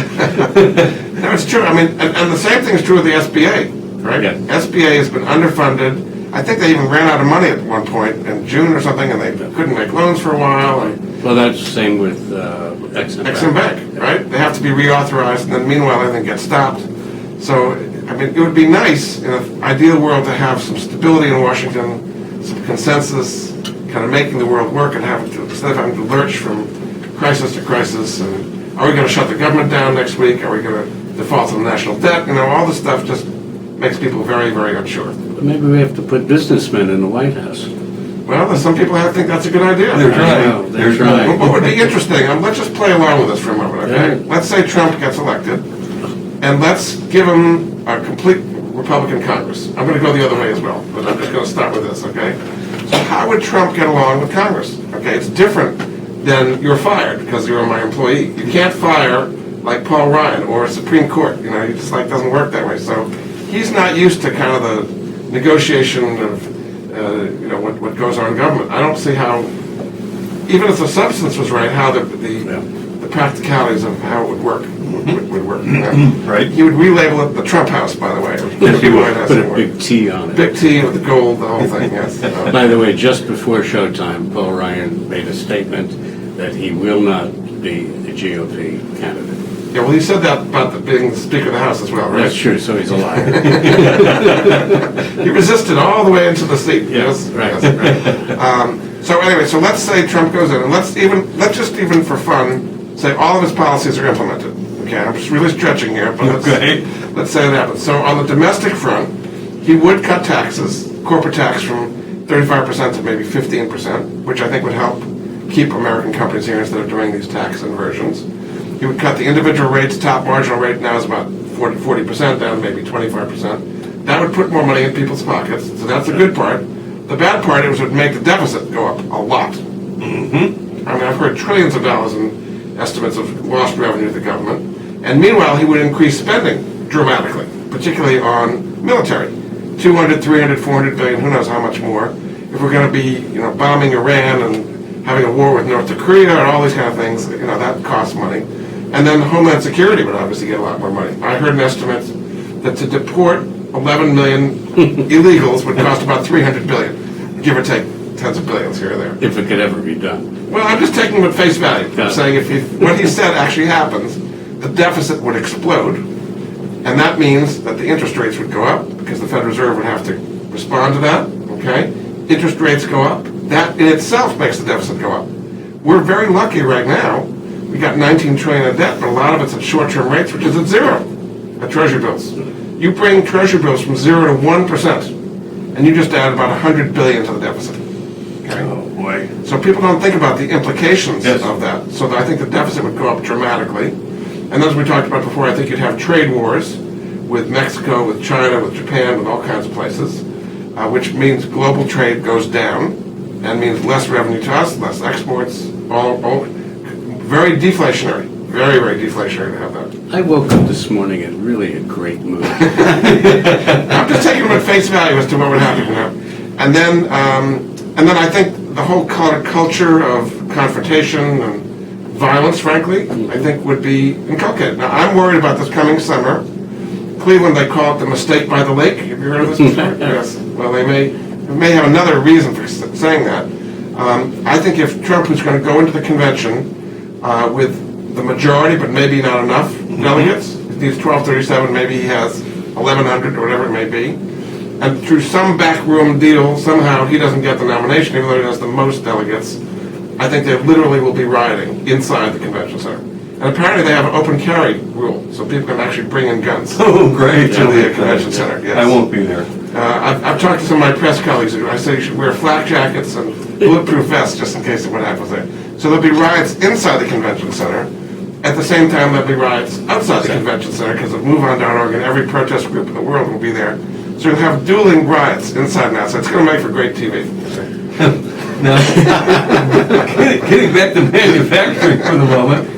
No, it's true. I mean, and the same thing is true of the SBA, right? Yeah. SBA has been underfunded. I think they even ran out of money at one point in June or something, and they couldn't make loans for a while. And Well, that's the same with Exim Exim Bank, right? They have to be reauthorized, and then meanwhile everything gets stopped. So, I mean, it would be nice in an ideal world to have some stability in Washington, some consensus, kind of making the world work, and instead of having to lurch from crisis to crisis. And are we going to shut the government down next week? Are we going to default on national debt? All this stuff just makes people very, very unsure. But maybe we have to put businessmen in the White House. Well, there's some people who think that's a good idea. They're I trying. know, They're they're trying. trying. What would be interesting, let's just play along with this for a moment, okay? Yeah. Let's say Trump gets elected, and let's give him a complete Republican Congress. I'm going to go the other way as well, but I'm just going to start with this, okay? So how would Trump get along with Congress? Okay, it's different than you're fired because you're my employee. You can't fire like Paul Ryan or a Supreme Court. You just doesn't work that way. So he's not used to kind of the negotiation of what goes on in government. I don't see how, even if the substance was right, how the practicalities of how it would work would work. Right. He would relabel it the Trump House, by the way. Yes, he would. Put a big T on it. Big T with the gold, the whole thing, yes. By the way, just before showtime, Paul Ryan made a statement that he will not be a GOP candidate. Yeah, well, he said that about being the Speaker of the House as well, right? That's true, so he's a liar. He resisted all the way into the seat. Yes, right. Right. So anyway, so let's say Trump goes in, and let's just even for fun say all of his policies are implemented. Okay, I'm just really stretching here, but let's say that happens. So on the domestic front, he would cut taxes, corporate tax from 35% to maybe 15%, which I think would help keep American companies here instead of doing these tax inversions. He would cut the individual rates. Top marginal rate now is about 40% down, maybe 25%. That would put more money in people's pockets, so that's a good part. The bad part is it would make the deficit go up a lot. Mm-hmm. I mean, I've heard trillions of dollars in estimates of lost revenue to the government. And meanwhile, he would increase spending dramatically, particularly on military. 200, 300, 400 billion, who knows how much more. If we're going to be, bombing Iran and having a war with North Korea and all these kind of things, that costs money. And then Homeland Security would obviously get a lot more money. I heard an estimate that to deport 11 million illegals would cost about 300 billion, give or take tens of billions here or there. If it could ever be done. Well, I'm just taking him at face value. Yeah. I'm saying if what he said actually happens, the deficit would explode, and that means that the interest rates would go up because the Federal Reserve would have to respond to that, okay? Interest rates go up, that in itself makes the deficit go up. We're very lucky right now. We got 19 trillion in debt, but a lot of it's at short-term rates, which is at zero, at Treasury bills. You bring Treasury bills from 0 to 1%, and you just add about 100 billion to the deficit. Okay? Oh, boy. So people don't think about the implications Yes. of that. So I think the deficit would go up dramatically. And as we talked about before, I think you'd have trade wars with Mexico, with China, with Japan, with all kinds of places, which means global trade goes down and means less revenue to us, less exports, all very deflationary, very, very deflationary to have that. I woke up this morning in really a great mood. I'm just taking them at face value as to what would happen, you know. And then I think the whole culture of confrontation and violence, frankly, I think would be inculcated. Now, I'm worried about this coming summer. Cleveland, they call it the mistake by the lake. Have you heard of this before? Yes. Well, they may have another reason for saying that. I think if Trump was going to go into the convention with the majority, but maybe not enough delegates, if he's 1237, maybe he has 1,100 or whatever it may be, and through some backroom deal, somehow he doesn't get the nomination, even though he has the most delegates, I think they literally will be rioting inside the convention center. And apparently they have an open carry rule, so people can actually bring in guns Oh, great. to the convention center. Yes. I won't be there. I've talked to some of my press colleagues. I say you should wear flak jackets and bulletproof vests just in case of what happens there. So there'll be riots inside the convention center. At the same time, there'll be riots outside the convention center because of MoveOn.org and every protest group in the world will be there. So you'll have dueling riots inside and outside. It's going to make for great TV. Now, getting back to manufacturing for the moment,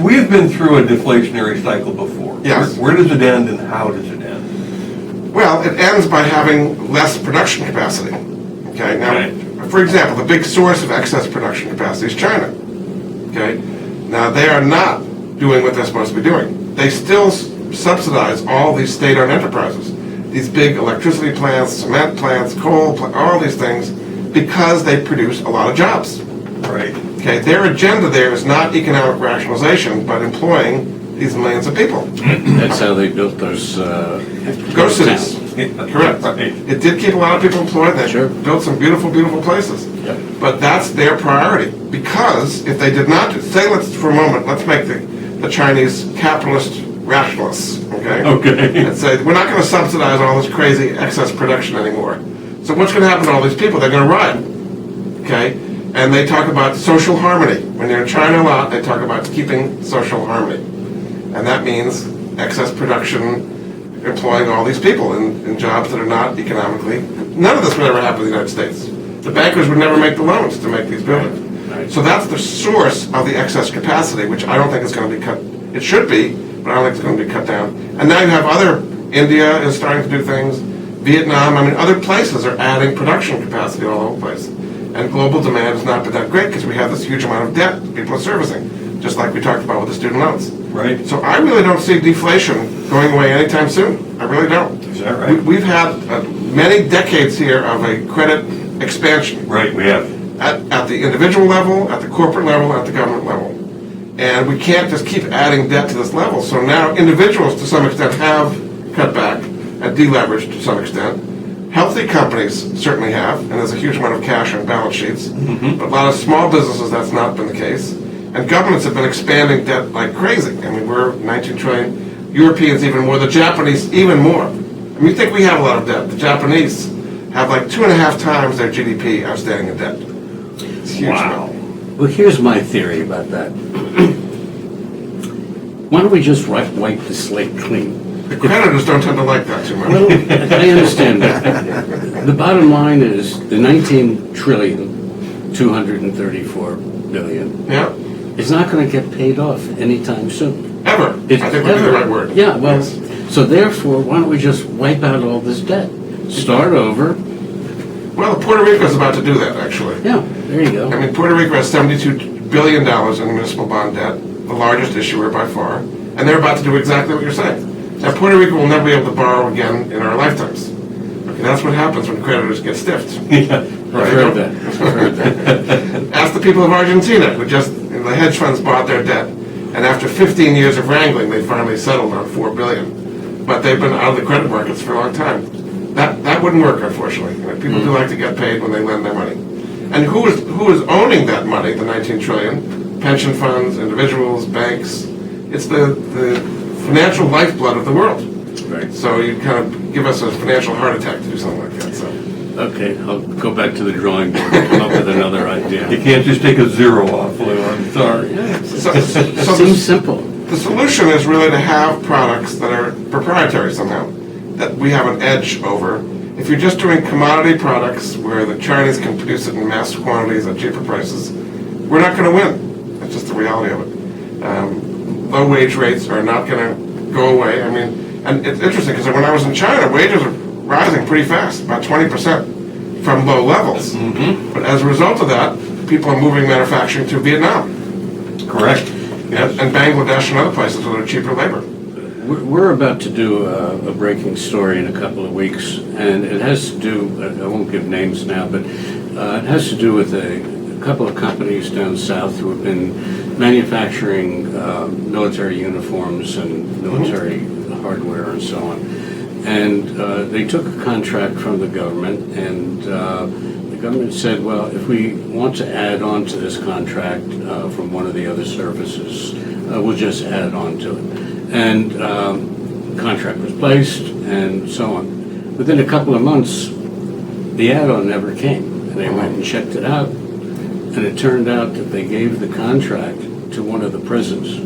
we've been through a deflationary cycle before. Yes. Where does it end and how does it end? Well, it ends by having less production capacity. Okay, now, Right. for example, the big source of excess production capacity is China. Okay, now they are not doing what they're supposed to be doing. They still subsidize all these state-owned enterprises, these big electricity plants, cement plants, coal, all these things, because they produce a lot of jobs. Right. Okay, their agenda there is not economic rationalization, but employing these millions of people. That's how they built those Ghost cities. Correct. Right. It did keep a lot of people employed. They Sure. built some beautiful, beautiful places. Yep. But that's their priority. Because if they did not, say, let's make the Chinese capitalist rationalists, okay? Okay. And say, we're not going to subsidize all this crazy excess production anymore. So what's going to happen to all these people? They're going to riot, okay? And they talk about social harmony. When you're in China a lot, they talk about keeping social harmony. And that means excess production, employing all these people in jobs that are not economically. None of this would ever happen in the United States. The bankers would never make the loans to make these buildings. Right. So that's the source of the excess capacity, which I don't think is going to be cut. It should be, but I don't think it's going to be cut down. And now you have India is starting to do things, Vietnam, I mean, other places are adding production capacity all over the place. And global demand has not been that great because we have this huge amount of debt that people are servicing, just like we talked about with the student loans. Right. So I really don't see deflation going away anytime soon. I really don't. Is that right? We've had many decades here of a credit expansion Right, we have. at the individual level, at the corporate level, at the government level. And we can't just keep adding debt to this level. So now individuals, to some extent, have cut back and deleveraged to some extent. Healthy companies certainly have, and there's a huge amount of cash on balance sheets. But a lot of small businesses, that's not been the case. And governments have been expanding debt like crazy. I mean, we're 19 trillion, Europeans even more, the Japanese even more. I mean, you think we have a lot of debt. The Japanese have like 2.5 times their GDP outstanding in debt. It's huge. Wow. Well, here's my theory about that. Why don't we just wipe the slate clean? The creditors don't tend to like that too much. Well, I understand that. The bottom line is the 19 trillion, 234 billion Yeah, is not going to get paid off anytime soon. ever. I think would be the right word. Yeah, well, Yes. so therefore, why don't we just wipe out all this debt? Start over. Well, Puerto Rico's about to do that, actually. Yeah, there you go. I mean, Puerto Rico has $72 billion in municipal bond debt, the largest issuer by far, and they're about to do exactly what you're saying. Now, Puerto Rico will never be able to borrow again in our lifetimes. Okay, that's what happens when creditors get stiffed. Yeah. I've heard that. I've heard that. Ask the people of Argentina, who the hedge funds bought their debt, and after 15 years of wrangling, they finally settled on $4 billion. But they've been out of the credit markets for a long time. That wouldn't work, unfortunately. You know, people do like to get paid when they lend their money. And who is owning that money, the 19 trillion? Pension funds, individuals, banks. It's the financial lifeblood of the world. Right. So you kind of give us a financial heart attack to do something like that. So. Okay, I'll go back to the drawing board and come up with another idea. You can't just take a zero off, Lou, I'm sorry. So Seems simple. the solution is really to have products that are proprietary somehow, that we have an edge over. If you're just doing commodity products where the Chinese can produce it in mass quantities at cheaper prices, we're not going to win. That's just the reality of it. Low wage rates are not going to go away. I mean, and it's interesting because when I was in China, wages are rising pretty fast, about 20% from low levels. Mm-hmm. But as a result of that, people are moving manufacturing to Vietnam. Correct. Yes. And Bangladesh and other places where they're cheaper labor. We're about to do a breaking story in a couple of weeks, and it has to do, I won't give names now, but it has to do with a couple of companies down south who have been manufacturing military uniforms and military hardware and so on. And they took a contract from the government, and the government said, well, if we want to add on to this contract from one of the other services, we'll just add on to it. And contract was placed, and so on. Within a couple of months, the add-on never came. And they went and checked it out, and it turned out that they gave the contract to one of the prisons,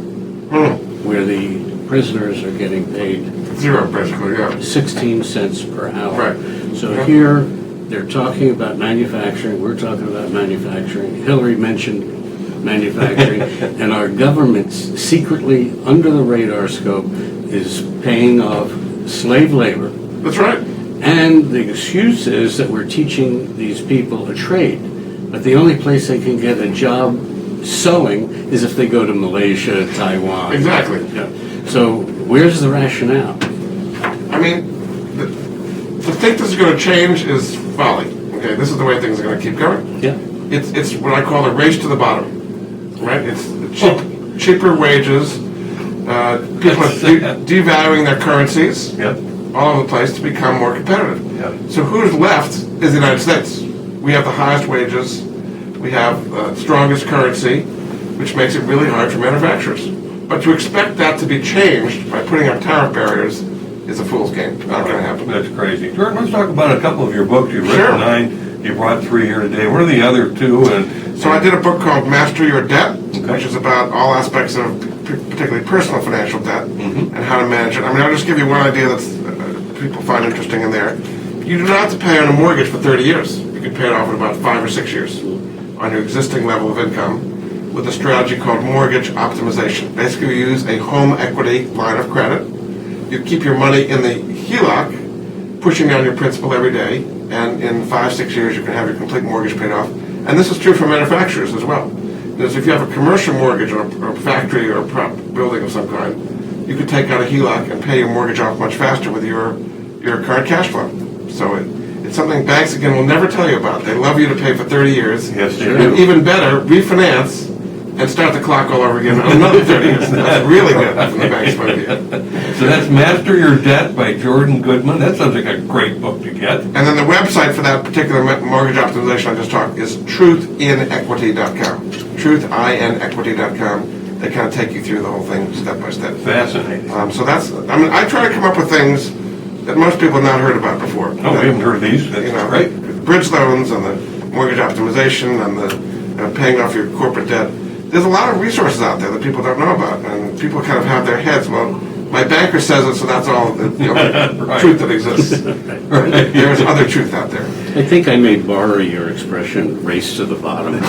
where the prisoners are getting paid Zero, basically, yeah. 16 cents per hour. Right. So Yeah. here, they're talking about manufacturing, we're talking about manufacturing. Hillary mentioned manufacturing, and our government secretly, under the radar scope, is paying off slave labor. That's right. And the excuse is that we're teaching these people a trade. But the only place they can get a job sewing is if they go to Malaysia, Taiwan. Exactly. Yeah. So where's the rationale? I mean, to think this is going to change is folly. Okay, this is the way things are going to keep going. Yeah. It's what I call a race to the bottom. Right? It's cheaper wages. People are devaluing their currencies Yep. all over the place to become more competitive. Yep. So who's left is the United States. We have the highest wages. We have the strongest currency, which makes it really hard for manufacturers. But to expect that to be changed by putting up tariff barriers is a fool's game. Not going to happen. That's crazy. Jordan, let's talk about a couple of your books. You've written Sure. 9. You brought 3 here today. What are the other 2? So I did a book called Master Your Debt, Okay. which is about all aspects of particularly personal financial debt Mhm. and how to manage it. I mean, I'll just give you one idea that people find interesting in there. You do not have to pay on a mortgage for 30 years. You can pay it off in about 5 or 6 years on your existing level of income with a strategy called mortgage optimization. Basically, you use a home equity line of credit. You keep your money in the HELOC, pushing down your principal every day, and in 5, 6 years you can have your complete mortgage paid off. And this is true for manufacturers as well. Because if you have a commercial mortgage or a factory or a building of some kind, you could take out a HELOC and pay your mortgage off much faster with your current cash flow. So it's something banks, again, will never tell you about. They love you to pay for 30 years. Yes, they And do. even better, refinance and start the clock all over again on another 30 years. That's really good from the bank's point of view. So that's Master Your Debt by Jordan Goodman. That sounds like a great book to get. And then the website for that particular mortgage optimization I just talked is truthinequity.com. Truthinequity.com. They kind of take you through the whole thing step by step. Fascinating. So that's, I mean, I try to come up with things that most people have not heard about before. Oh, we haven't heard of these. That's You know, great. bridge loans and the mortgage optimization and the paying off your corporate debt. There's a lot of resources out there that people don't know about, and people kind of have their heads, well, my banker says it, so that's all the Right. truth that exists. There's other truth out there. I think I may borrow your expression, race to the bottom.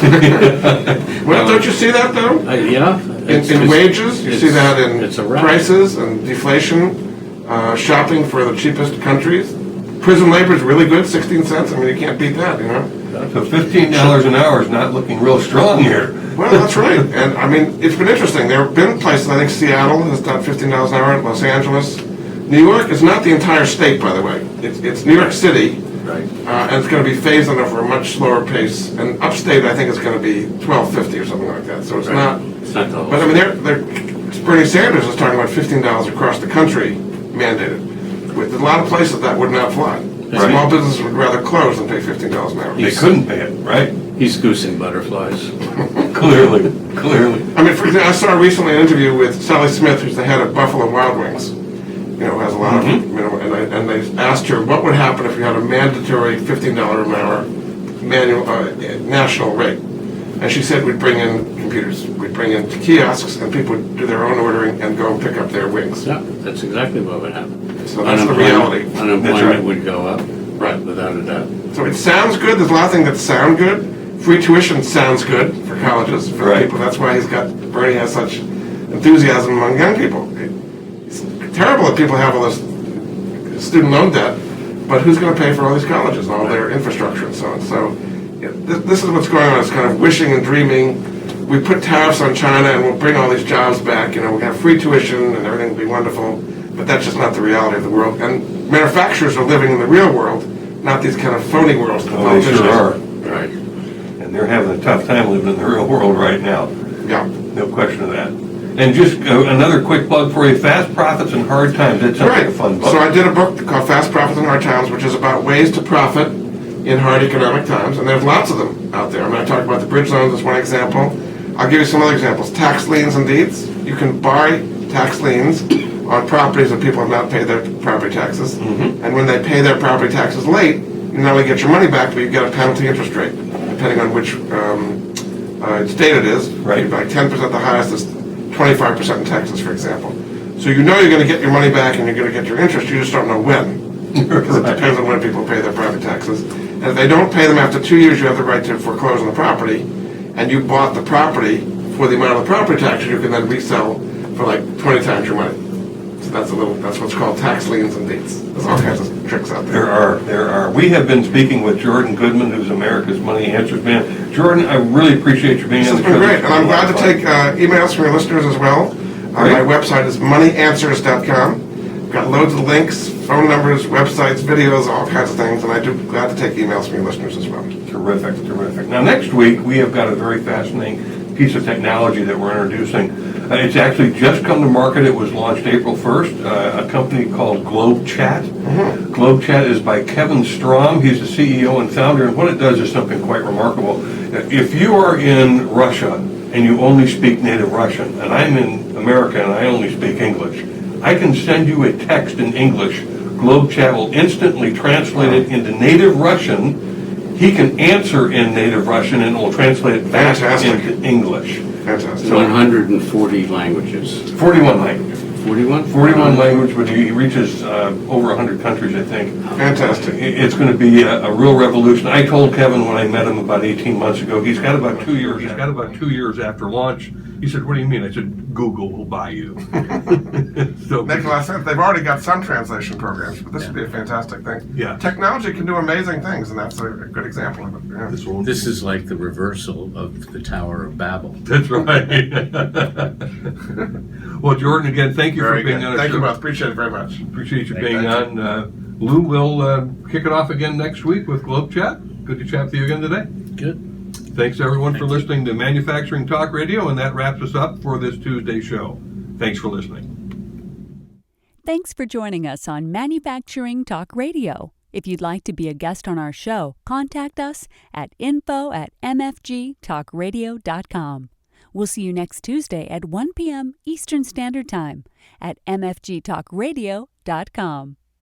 Well, don't you see that though? Yeah. In wages, you see that in it's a wrap. prices and deflation, shopping for the cheapest countries. Prison labor is really good, 16 cents. I mean, you can't beat that, you know? So $15 an hour is not looking real strong here. Well, that's right. And I mean, it's been interesting. There have been places, I think Seattle has done $15 an hour, Los Angeles. New York is not the entire state, by the way. It's New York City, Right. and it's going to be phased in over a much slower pace. And upstate, I think, is going to be $12.50 or something like that. So it's not. It's not the whole. But I mean, Bernie Sanders is talking about $15 across the country mandated. With a lot of places that would not fly. Right. Small businesses would rather close than pay $15 an hour. They couldn't pay it, right? He's goosing butterflies. Clearly. I mean, for example, I saw recently an interview with Sally Smith, who's the head of Buffalo Wild Wings. You know, who has a lot of, and they asked her what would happen if you had a mandatory $15 an hour national rate. And she said we'd bring in computers, we'd bring in kiosks, and people would do their own ordering and go and pick up their wings. Yeah, that's exactly what would happen. So that's the reality. Unemployment would go up, Right. without a doubt. So it sounds good. There's a lot of things that sound good. Free tuition sounds good for colleges, for people. That's why Bernie has such enthusiasm among young people. It's terrible that people have all this student loan debt, but who's going to pay for all these colleges and all their infrastructure and so on? So this is what's going on. It's kind of wishing and dreaming. We put tariffs on China and we'll bring all these jobs back. You know, we have free tuition and everything will be wonderful, but that's just not the reality of the world. And manufacturers are living in the real world, not these kind of phony worlds. Oh, they sure are. Right. And they're having a tough time living in the real world right now. Yeah. No question of that. And just another quick plug for you, Fast Profits in Hard Times. That sounds like a fun book. So I did a book called Fast Profits in Hard Times, which is about ways to profit in hard economic times, and there's lots of them out there. I'm going to talk about the bridge loans as one example. I'll give you some other examples. Tax liens and deeds. You can buy tax liens on properties that people have not paid their property taxes, and when they pay their property taxes late, you not only get your money back, but you get a penalty interest rate, depending on which state it is. Right. Like 10%, the highest is 25% in Texas, for example. So you know you're going to get your money back and you're going to get your interest, you just don't know when. Because it depends on when people pay their property taxes. And if they don't pay them after 2 years, you have the right to foreclose on the property. And you bought the property for the amount of the property taxes, you can then resell for like 20 times your money. So that's what's called tax liens and deeds. There's all kinds of tricks out there. There are. We have been speaking with Jordan Goodman, who's America's Money Answers man. Jordan, I really appreciate you being on the show. This has been great, and I'm glad to take emails from your listeners as well. My website is moneyanswers.com. Got loads of links, phone numbers, websites, videos, all kinds of things, and I'm glad to take emails from your listeners as well. Terrific. Now, next week, we have got a very fascinating piece of technology that we're introducing. It's actually just come to market. It was launched April 1st, a company called GlobeChat. GlobeChat is by Kevin Strom. He's the CEO and founder, and what it does is something quite remarkable. If you are in Russia and you only speak native Russian, and I'm in America and I only speak English, I can send you a text in English. GlobeChat will instantly translate it into native Russian. He can answer in native Russian and it will translate it back into English. Fantastic. 140 languages. 41 languages. 41? 41 languages, but he reaches over 100 countries, I think. Fantastic. It's going to be a real revolution. I told Kevin when I met him about 18 months ago, he's got about 2 years. He's got about 2 years after launch. He said, "What do you mean?" I said, "Google will buy you." So Makes a lot of sense. They've already got some translation programs, but this would be a fantastic thing. Yeah. Technology can do amazing things, and that's a good example of it. Yeah. This is like the reversal of the Tower of Babel. That's right. Well, Jordan, again, thank you Very for being good. on. Thank you both. Appreciate it very much. Appreciate you Thank being you. on. Lou will kick it off again next week with GlobeChat. Good to chat with you again today. Good. Thanks everyone for Thank you. listening to Manufacturing Talk Radio, and that wraps us up for this Tuesday show. Thanks for listening. Thanks for joining us on Manufacturing Talk Radio. If you'd like to be a guest on our show, contact us at info@mfgtalkradio.com. We'll see you next Tuesday at 1 p.m. Eastern Standard Time at mfgtalkradio.com.